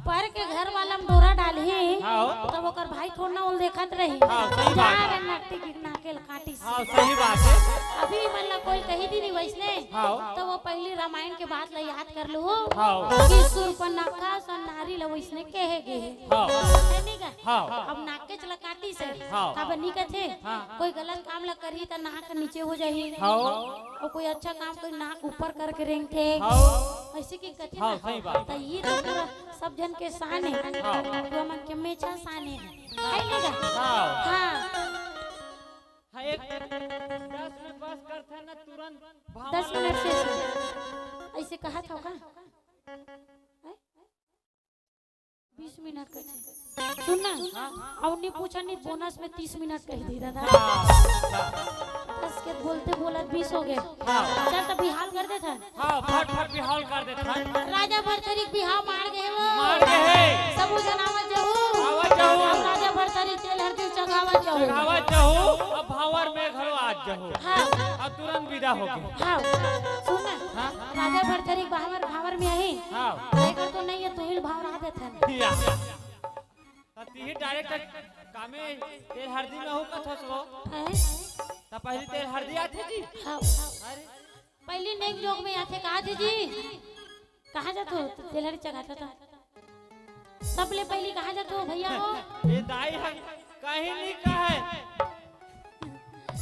पर के घर वाला में डोरा डाले हाँ। तब ओकर भाई थोड़ा ना उल देखत रही हाँ, सही बात है। जा नकटी की नाकेल काटी से। हां सही बात है। अभी मतलब कोई कही दी नहीं वैसने हाँ। तो वो पहली रामायण के बात ला याद कर लो हाँ। कि सुरपनखा सन नारी ला वैसने कहे गए हाँ। है नहीं का हाँ। अब नाक के चला काटी से हाँ। तब नहीं कहते हाँ। कोई गलत काम ला करी तो नाक नीचे हो जाही हाँ। और कोई अच्छा काम कोई नाक ऊपर करके रेंगते हाँ। ऐसे की कहते हाँ, ना सही बात। तो ये तो पूरा सब जन के शान है हाँ। तो मन के मेचा शान है नहीं का हाँ। हाँ हाँ एक 10 मिनट बस करते ना तुरंत 10 मिनट से ऐसे कहा था का 20 मिनट का छे सुनना और नहीं पूछा नहीं बोनस में 30 मिनट कह दी दादा बस के बोलते बोला 20 हो गए चल तो बिहाल कर दे था हाँ फट फट बिहाल कर देता राजा भरतरिक बिहाव मार गए वो मार के है सब जनावत जहू आवाज जाओ अब राजा भरतरिक तेल हरदी चढ़ावत जहू आवाज जाओ अब भावर में घरो आज जाओ हां अब तुरंत विदा हो गए हां सुन राजा भरतरिक भावर में आई हां लेकर तो नहीं है तो हिल भाव रहा देता या तती डायरेक्ट कामे तेल हरदी में हो कथो सो ता पहले तेल हरदी आथे जी हां अरे पहली नेक जोग में आथे कहा थे जी कहां जाते हो तेलहरी चगाता था सबले पहली कहां जाते हो भैया हो ये दाई है कहीं नहीं कहे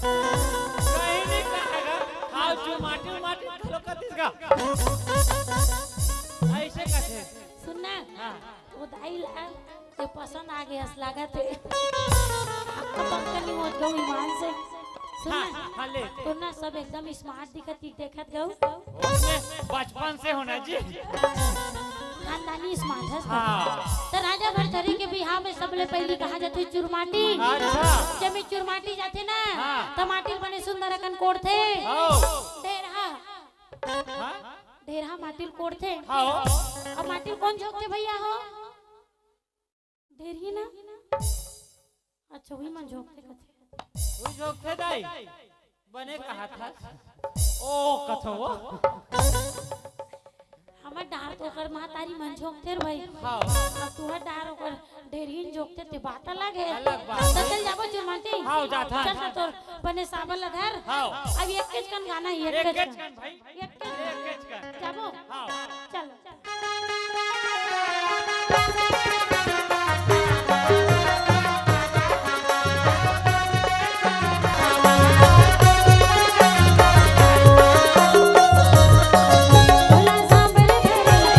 कहीं नहीं कहेगा खाओ जो माटी माटी खलो कतिसगा ऐसे कथे सुनना हां वो दाई ला ते पसंद आ गया लगा थे आपका पंकनी मत गो ईमान से सुनना हां ले तो ना सब एकदम स्मार्ट देखत गो बचपन से होना जी खानदानी स्मार्ट है हां तो राजा भरथरी के बिहाव में सबले पहली कहा जाते चुरमाटी अच्छा जब में चुरमाटी जाते ना हाँ। टमाटर बने सुंदर अकन कोड़ थे आओ ढेरहा हां ढेरहा माटिल कोड़ थे आओ अब माटिल कौन झोंकते भैया हो ढेरी ना अच्छा वही मन झोंकते कथे वो जो थे दाई बने कहा था ओ कथो वो हमर डार तो कर महतारी मन झोंकते रे भाई हां अब तुहर डार ओकर ढेरीन झोंकते ते बात अलग है अलग बात तो चल जाबो चुरमाटी हां जाता चल तो बने साबल लधर हां अब एक केच कन गाना है एक एक केच केच कन भाई एक केच एक केच कन जाबो हां चल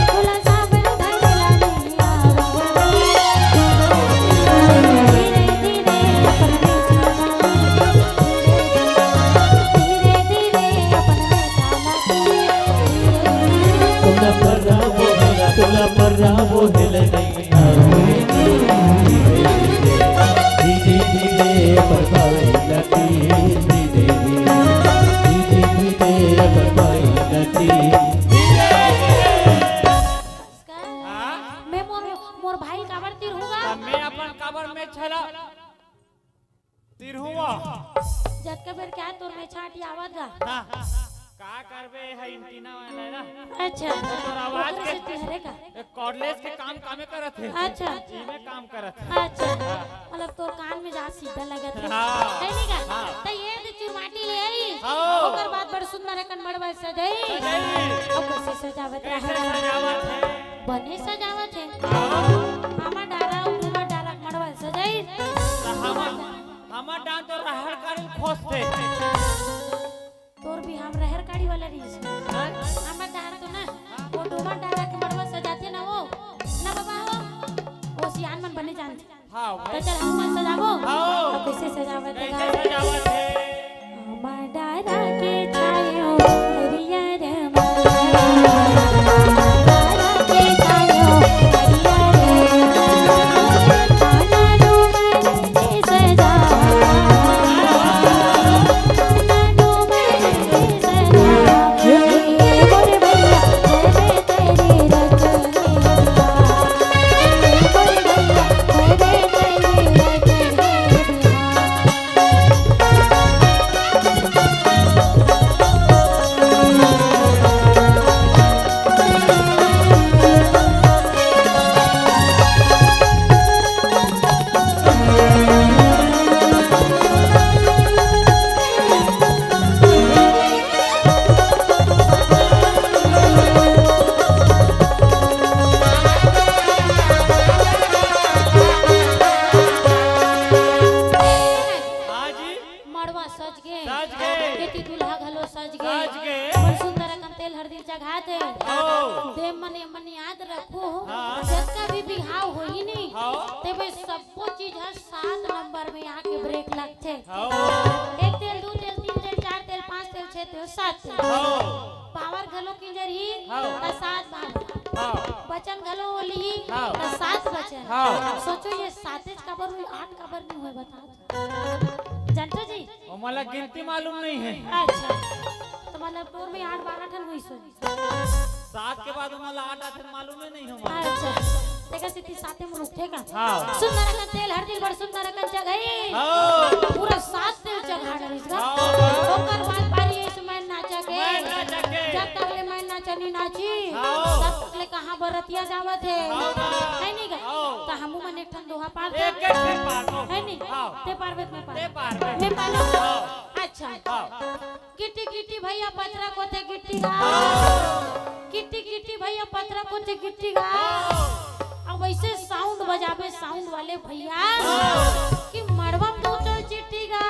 भोला साबल धरेला नहीं आवा धीरे धीरे अपन में तुला पर्रा वो हिल नहीं धीरे धीरे परवाई लगी धीरे धीरे परवाई लगी मैं मोर भाई काबर तीर होगा तब मैं अपन कबर में छला तिरहुआ जत के बेर क्या तोर में छाटी आवत गा हां का करबे है इंटीना वाला ना। अच्छा तोर आवाज ओकरे के से चेहरेगा कॉर्डलेस के काम कामे करत है। अच्छा इमे काम करत है। अच्छा मतलब तोर कान में जा सीधा लगत है हाँ। है नी का हाँ। त ये दे चुरमाटी ले आई हाँ। ओकर बाद बड़ सुंदर कन मड़वा सजाई सजाई। और कैसे सजावट कैसे रहा सजावट है? बने सजावट है हाँ। मामा डारा उमा डारा मड़वा सजाई हमर डांस तो रहड़ कर खोस थे। तोर भी हम रहर काड़ी वाला रीस हमर डार तो ना वो डोमा डारा के मड़वा सजाते ना वो ना बाबा वो सियान मन बने जानते हां तो चल हम मन सजाबो हाँ। अब कैसे सजावट है कैसे सजावट है? हमर डारा के छायो हरियर डारा के छायो पावर घलो किंजर ही त सात बचन घलो ओली त सात बचन सोचो ये सातेज काबर हुई 8 काबर नहीं हुए बता जानतो जी ओ मला गिनती मालूम नहीं है। अच्छा तो मतलब टोर में 8 12 ठन हुई सो 7 के बाद मला 8 8 मालूम ही नहीं हो। अच्छा देखा सिटी साथे में रुकते का हां सुंदर का तेल हर दिल बड़ सुंदर का जगह हां पूरा सात तेल जगह इसका ओकर बाद बारी इस मैं नाचा के जब तक ले मैं नाचनी नाची तब तक ले कहां बरतिया जावत है नहीं का तो हमू मन एक ठन दोहा पार एक एक पार है नहीं ते पार्वत में पार मैं पालो अच्छा किटी किटी भैया पत्रा को थे किटी गा किटी किटी भैया पत्रा को थे किटी गा अब वैसे साउंड बजावे साउंड वाले भैया कि मड़वा मुंह चल चिट्टी गा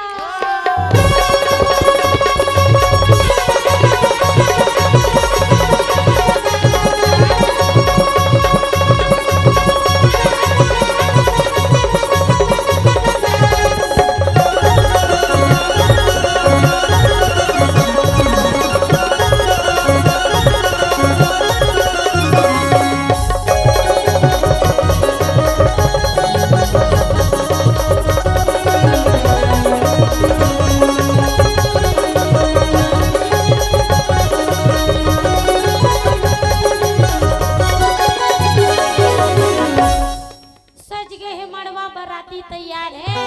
तैयार है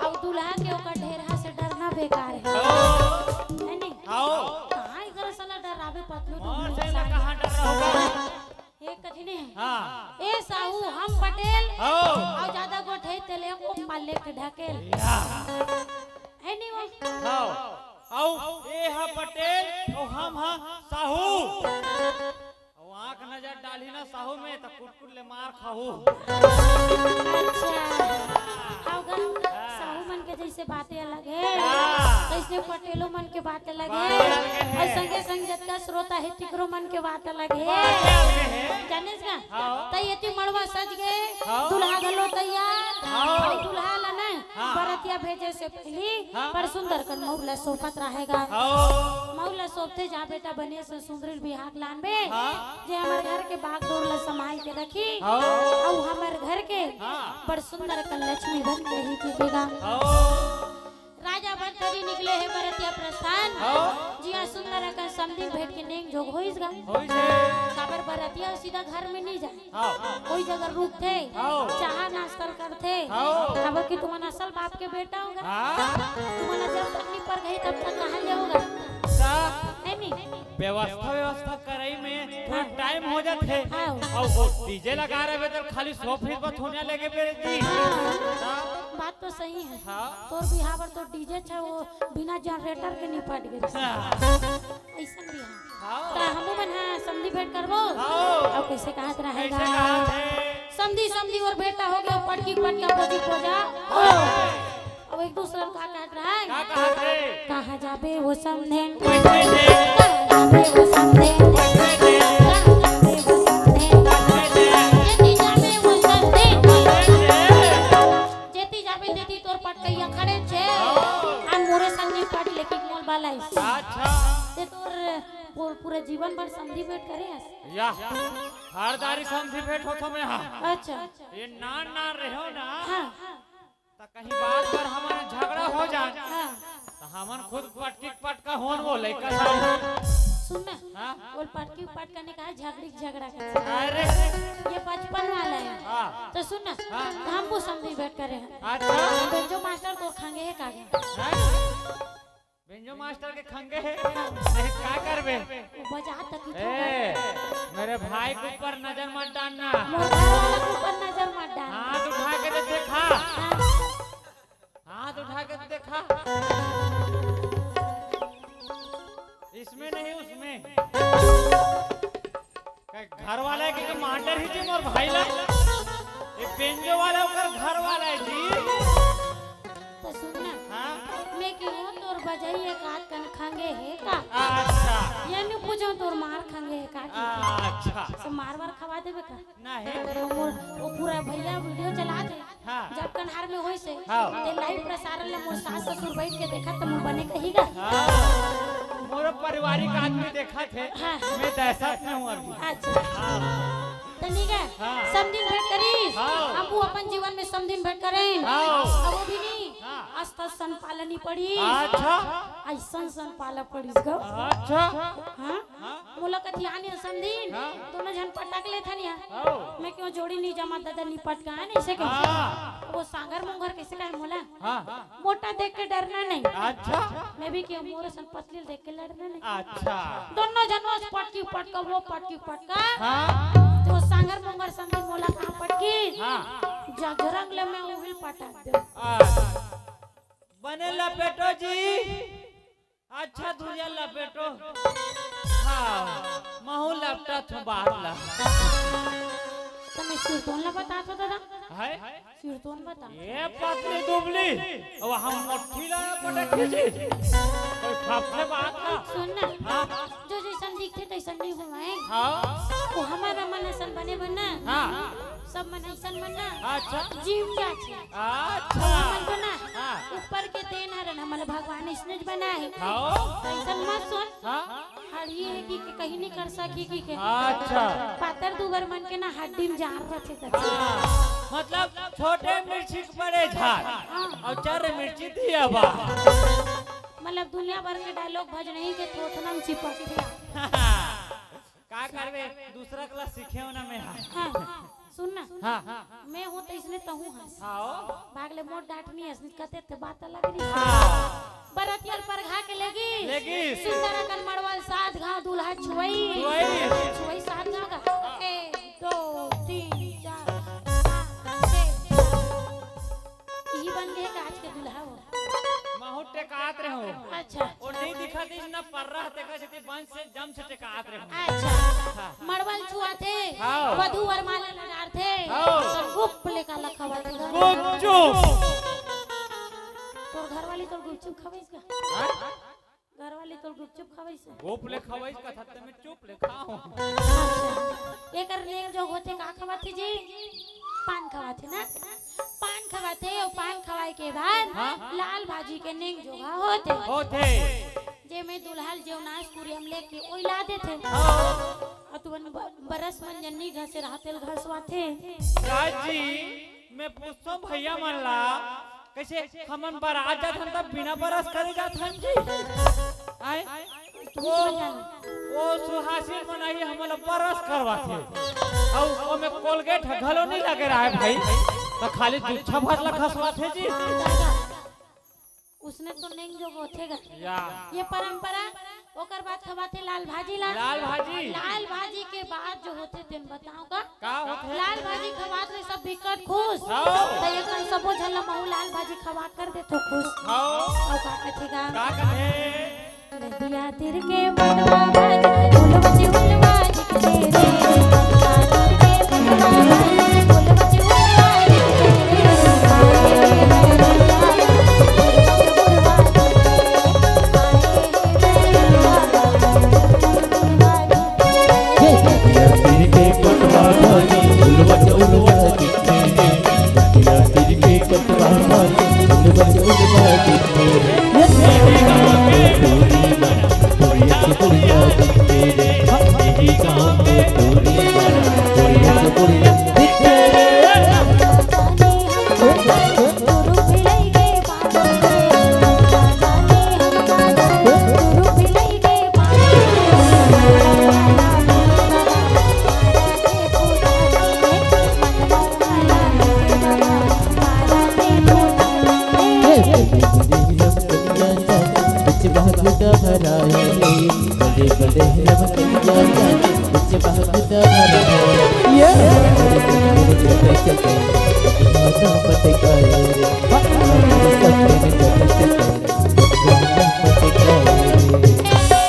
अब दूल्हा के ओकर ढेरा से डरना बेकार है नहीं कहां इधर साला डरावे पतलू तो कहां डर रहोगा एक कथी ने हां ए साहू हम पटेल और ज्यादा गोठे तेले को पाले के ढकेल है नहीं वो आओ ए हा पटेल और हम हा साहू आँख नजर डाली ना साहू में तो कुटकुट ले मार खाहू। अच्छा साहू मन के जैसे बातें अलग है वैसे पटेलों मन के बात अलग है और संगे संग जत्ता श्रोता है तिकरो मन के बात अलग है जाने का तैयती मड़वा सज गए दूल्हा गलो तैयार और दूल्हा ला ना बरतिया भेजे से पहले पर सुंदर कर मौला सोफत रहेगा मौला सोफते जा बेटा बने से सुंदर बिहार लान बे जे हमर घर के बाग डोर ला संभाल के रखी और हमर घर के बड़ सुंदर कर लक्ष्मी बन रही कीजिएगा राजा भंतरी निकले है बरतिया प्रस्थान जिया सुंदर का समधी भेट के नेक जोग होइसगा काबर बरतिया सीधा घर में नहीं जाए कोई जगह रुकते चाह नाश्ता करते काबर कि तुम असल बाप के बेटा होगा तुम्हारा जब तकलीफ पर गई तब तक कहां जाओगा नहीं व्यवस्था करई में थोड़ा टाइम हो जाते है हाँ। और वो डीजे लगा रहे तो खाली 100 फीट पर होने लगे मेरे जी। बात तो सही है। हाँ। तोर बिहार पर तो डीजे छे वो बिना जनरेटर के निपट गए हाँ। ऐसा भी है। हाँ। तो हमू मन हां समधी भेंट करबो हाँ। अब कैसे कहत रहेगा कैसे कहत है? समधी और बेटा हो गया पटकी पटका पोजी पोजा अब एक दूसरे का कहत रहा है का कहत है? कहां जाबे वो समधे कैसे दे? कहां जाबे वो समधे कैसे दे? जेती जाबे वो समधे कैसे? जेती जाबे जेती तोर पटकैया खड़े छे आ मोरे संगी पट लेके मोल बालाई अच्छा ते तोर पूरे जीवन भर समधी भेंट करे हस या हर दारी समझी भेंट होतो में हां। अच्छा ये नान रहो ना हां तो कहीं बात पर हमारा झगड़ा हो जाए हां तो हमन खुद पटकी पटका होन बोले का सुन ना हां बोल पटकी पटका ने कहा झगड़ा कर अरे ये 55 वाला है हां तो सुन ना हम वो समधी भेंट करे हैं अच्छा बेंजो मास्टर तो खांगे है कागे बेंजो मास्टर के खंगे है नहीं क्या करबे वो बजा तक ए मेरे भाई के ऊपर नजर मत डालना मोबाइल वाला के ऊपर नजर मत डाल हाथ उठा के तो देखा हाँ। हाथ उठा के तो देखा इसमें नहीं उसमें घर वाला है कि मास्टर ही जी मोर भाई ला ये बेंजो वाला ऊपर घर वाला है जी तो सुन ना हां मैं क्यों तोर बजाई एक हाथ कन खांगे है का अच्छा ये नहीं पूछो तोर मार खांगे है का अच्छा से मार खवा देबे का नहीं वो पूरा भैया वीडियो चला दे हाँ। जब कन्हार में होई से हाँ। ते लाइव प्रसारण ले मोर सास ससुर बैठ के देखा तो मुंह बने कहीगा हाँ। मोर पारिवारिक आदमी देखा थे हाँ। मैं दहशत में हूँ अभी अच्छा हाँ। तनिक है हाँ। समदिन भेंट करीस हाँ। हम वो अपन जीवन में समदिन भेंट करें हाँ। अब वो भी नहीं हाँ। अस्ता सन पालनी पड़ी अच्छा ऐसन सन पाला पड़ी गो अच्छा हां मोला कथियानी समदिन हाँ। दोनों जन पटक ले थनिया आओ मैं क्यों जोड़ी नहीं जमा दादा निपट का नहीं से क्यों हाँ। वो सांगर मुंगर कैसे कर मोला हाँ। मोटा देख के डरना नहीं अच्छा मैं भी क्यों मोरे सन पतली देख के लड़ना नहीं अच्छा दोनों जनों पटकी पटका वो पटकी पटका हाँ तो सांगर मुंगर समझी मोला कहां पटकी हाँ जगरंग ले मैं उहिल पटक दे बने लपेटो जी अच्छा दुनिया लपेटो हाँ महू लपटा थो बाहर ला तो मैं सिरतोन ला बता तो दादा है सिरतोन बता ये पतली दुबली अब हम मोटी ला पटक जी कोई फाफले बात का सुन ना हाँ जो जैसन दिखते तैसन नहीं हुए हाँ वो हमारा मन असन बने बनना हाँ सब मन ऐसन बनना अच्छा जीव जा छे अच्छा मन बना हाँ ऊपर के तेन हरन हमारे भगवान इसने बना है हाँ तैसन मत सुन हाँ हड़ी है कि कहीं नहीं कर सकी कि के अच्छा पातर दुबर मन के ना हड्डी में जार रखे तक हाँ, मतलब छोटे मिर्ची के बड़े झाड़ और चार मिर्ची दिया बा मतलब दुनिया भर के डायलॉग भज नहीं के थोथना में चिपक गया का करबे दूसरा क्लास सीखे हो ना मैं हां सुन ना हाँ मैं हूं तो इसने तो हूं हंस आओ भागले मोट डांटनी हंस कहते थे बात अलग रही हाँ बरतियल पर घा के लेगी लेगी। सुंदर कन मड़वाल साथ घाव दूल्हा छुई छुई। छुई साथ घाव का 1 2 3 4 5 6 यही बन गए का आज के दूल्हा हो महू टेकात रहे हो अच्छा और नहीं दिखा दी ना पर रहा टेका से बंद से जम से टेकात रहे हो अच्छा मड़वाल छुआ थे हाँ। वधू और माला लडार थे हाँ। सब गुप लेका लखवा थे गुपचुप तोर घर वाली तोर गुपचुप खवेस का घर वाली तोर गुपचुप खवेस गोप ले खवाई कथा त मैं चुप ले खाऊं अच्छा एकर नेम जो होते का खवाती जी पान खवाते ना पान खवाते और पान खवाए के बाद हाँ? लाल भाजी के नेम जोगा होते होते जे में दुल्हल जेवनास पूरी हम लेके ओई ला देते और तुवन बरस मंजनी घसे रहतेल घसवा थे काजी मैं पूछतो भैया मन ला कैसे हमन बारात जात हन त बिना बरस करे जात हन जी आए वो सुहासिन बनाई हमला बरस करवाथे और ओमे कोलगेट घलो नहीं लगे रहा है भाई तो खाली दुच्छा भर ला खसवाथे जी उसने तो नेंग जो होतेगा या ये परंपरा ओकर बाद खवाते लाल भाजी लाल भाजी लाल भाजी के बाद जो होते तेन बताओ का होते लाल भाजी खवात रे सब बिकट खुश हाँ। त एकन सबो झल्ला महू लाल भाजी खवा कर दे तो खुश और का कथेगा का कथे नदिया तीर के बनवा भाज फूल बचे फूलवा दिखते रे नदिया तीर के बनवा भाज फूल बचे फूलवा दिखते रे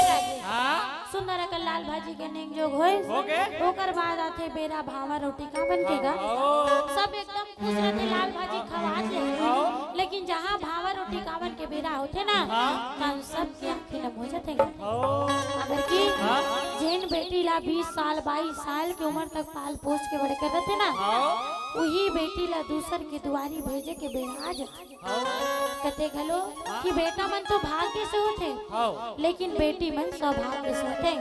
सुंदर का लाल भाजी के नेक जोग होय ओकर बाद आथे बेरा भावा रोटी का बनकेगा सब एकदम खुश रहते लाल भाजी खवा ले लेकिन जहाँ भावा रोटी कावन के बेरा होते ना तब सब के आंखें नम हो जाते अगर की जैन बेटी ला 20 साल 22 साल की उम्र तक पाल पोस के बड़े कर रहते ना वही बेटी ला दूसर के दुआरी भेजे के बेरा आ जाते कते गलो कि बेटा मन तो भाग्य से होते लेकिन बेटी मन सौभाग्य से होते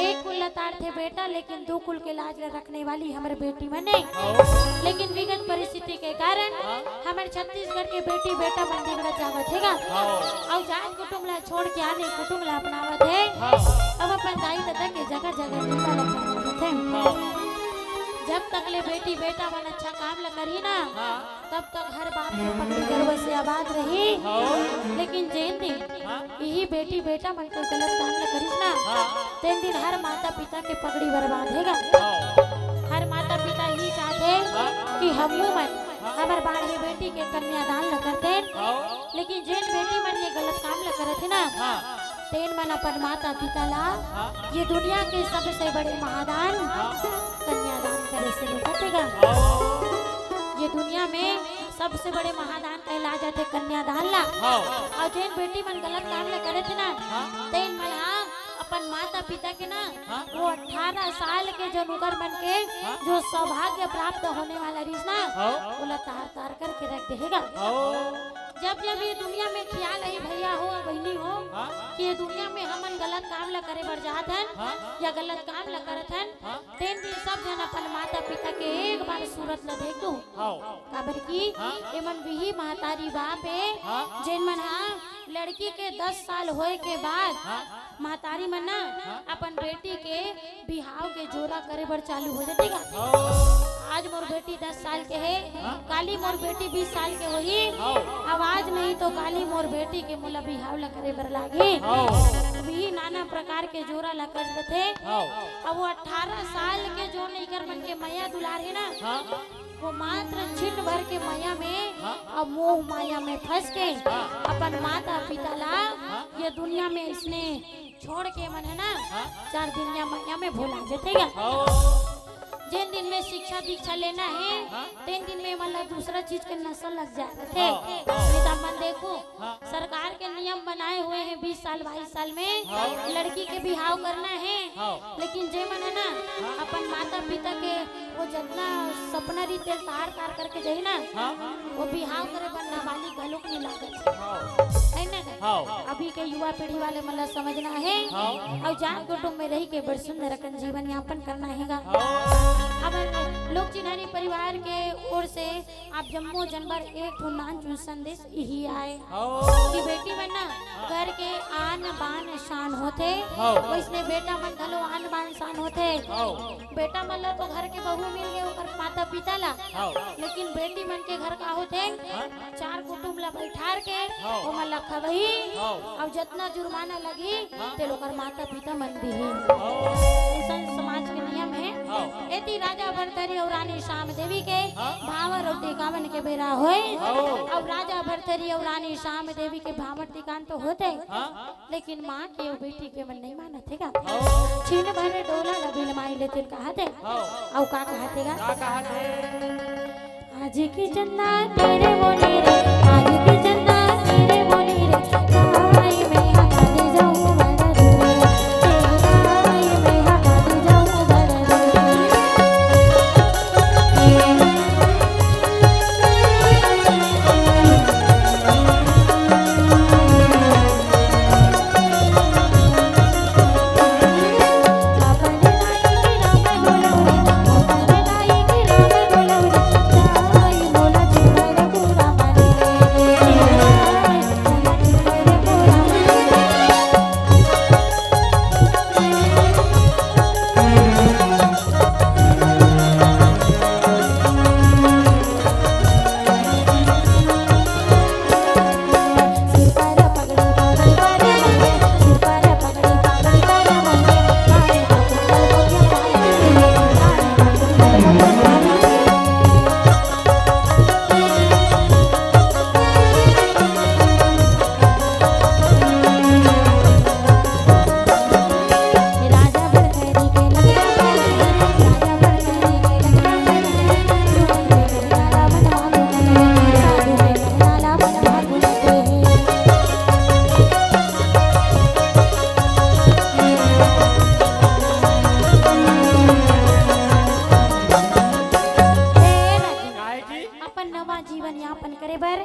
एक कुल लताड़ थे बेटा लेकिन दो कुल के लाज रखने वाली हमारे बेटी मन नहीं लेकिन विगत परिस्थिति के कारण हमारे छत्तीसगढ़ के बेटी बेटा मन बिगड़त जावत हैगा और जात कुटुंब ला छोड़ के आने कुटुंब ला अपनावत है अब अपन दाई दादा के जगह जगह बेटा ला करवावत है जब तक ले बेटी बेटा मन अच्छा काम ला करी ना तब तक हर बाप के पकड़ी गर्व से आबाद रही लेकिन जैन दिन यही बेटी बेटा मन को गलत काम ला करीस ना तेन दिन हर माता पिता के पगड़ी बर्बाद हैगा हर माता पिता ही चाहते कि हमू मन हमार बाढ़े बेटी के कन्यादान न करते लेकिन जैन बेटी मन ये गलत काम ला करत है ना तेन मन अपन माता पिता ला ये दुनिया के सबसे बड़े महादान कन्यादान करे से रोकेगा ये दुनिया में सबसे बड़े महादान कहला जाते कन्यादान ला और जैन बेटी मन गलत काम ला करे थे ना तेन मन अपन माता पिता के ना वो 18 साल के जो नुगर बन के जो सौभाग्य प्राप्त होने वाला रिश्ता वो तार तार करके रख देगा जब जब ये दुनिया में ख्याल है भैया हो बहनी हो कि ये दुनिया में हमन गलत काम ला करे बर जात हन या गलत काम ला करत हन तेन दिन सब जन अपन माता पिता के एक बार सूरत ला देख दो काबर की एमन बिही महतारी बाप है जेन मन लड़की के 10 साल होए के बाद महतारी मन ना अपन बेटी के बिहाव के जोरा करे बर चालू हो जातेगा आज मोर बेटी 10 साल के है काली मोर बेटी 20 साल के होही आवाज नहीं तो काली मोर बेटी के मोला बिहाव ला करे बर लागे भी नाना प्रकार के जोरा ला कर देते अब वो 18 साल के जो नहीं कर मन के मैया दुलार है ना वो मात्र छिन भर के माया में और मोह माया में फंस के अपन माता पिता ला ये दुनिया में इसने छोड़ के मन है ना 4 दिन या माया में भूला जातेगा जिन दिन में शिक्षा दीक्षा लेना है तीन दिन में मतलब दूसरा चीज के नशा लग जाते थे मन देखो सरकार के नियम बनाए हुए हैं 20 साल 22 साल में लड़की के बिहाव करना है लेकिन जे मन है ना अपन माता पिता के वो जितना सपना रीते तार तार करके जाए ना वो बिहाव करे बनना वाली गलुक नहीं लागत है ना अभी के युवा पीढ़ी वाले मतलब समझना है और जान कुटुंब में रह के बड़ सुंदर जीवन यापन करना है अब लोक चिन्हारी परिवार के ओर से आप जम्मू जनवर एक नान संदेश यही आए कि बेटी मन ना घर के आन बान शान होते वैसने बेटा मन घलो आन बान शान होते बेटा मन तो घर के बहू मिल गए ओकर माता पिता ला लेकिन बेटी मन के घर का होते हाँ? 4 कुटुंब ला बैठार के हाँ। ओमन ला खवही हाँ। अब जितना जुर्माना लगी हाँ। ते लोकर माता पिता मन दी है हाँ। ऐसा समाज के नियम है हाँ। एती राजा भरथरी और रानी श्याम देवी के हाँ। भावर और टिकावन के बेरा होए हाँ। अब राजा भरथरी और रानी श्याम देवी के भावर टिकान तो होते हाँ। लेकिन माँ के और बेटी के मन नहीं मानत है का हाँ। छीन भर डोला ला बिलमाई लेते कहा थे हाँ। औ का कहते गा का कहा थे? आज की चंदा तेरे बोली रे आज की चंदा तेरे बोली रे आई मैं हटा दे जाऊं बड़ा दूर आई मैं हटा दे जाऊं बड़ा अपने लाई की राम बोलौरे अपने लाई की राम बोलौरे जाई मोला चुनर पूरा मारे जाई मोला चुनर पूरा मारे सिर पर पगड़ी पागल कर मंगे सिर पर पगड़ी पागल कर मंगे काहे कुंडल मोतिया पाए काहे कुंडल मोतिया पाए राजा भरथरी के लंका पर राजा भरथरी के लंका पर नाला बनवा गुने साधु में नाला बनवा गुने काहे जी? अपन नवा जीवन यापन करे बर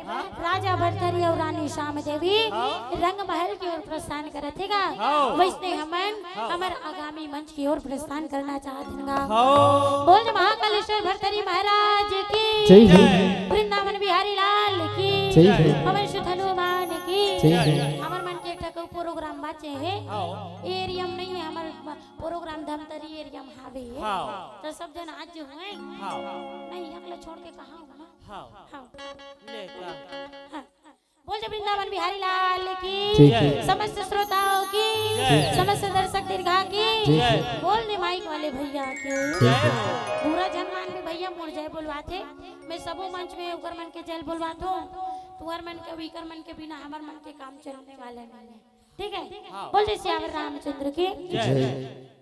राजा भरथरी और रानी श्याम देवी रंग महल की ओर प्रस्थान करत हैगा हाँ। वैसने हमन हमर आगामी मंच की ओर प्रस्थान करना चाहत हनगा हाँ। बोल जय महाकालेश्वर भरथरी महाराज की जय हो वृंदावन बिहारी लाल की जय हो हमर शुद्ध हनुमान की जय हो हमर मन के एकटा प्रोग्राम बाचे है हाँ। एरिया में नहीं है हमर प्रोग्राम धमतरी एरिया में हावे है हाँ। तो सब जन आज जो हुए हाँ। नहीं अगला छोड़ के कहां हूं ना हाँ। हाँ लेता। हाँ। बोल जय वृंदावन बिहारी लाल की जय हो समस्त श्रोताओं की जय। समस्त दर्शक दीर्घा की जय। बोल दे माइक वाले भैया की जय हो पूरा जनमान में भैया मोर जय बोलवाते मैं सबो मंच में उकर मन के जय बोलवात हूँ तुहर मन के विकर मन के बिना हमर मन के काम चलने वाले नहीं है ठीक है हाँ। बोल जय श्यावर रामचंद्र की जय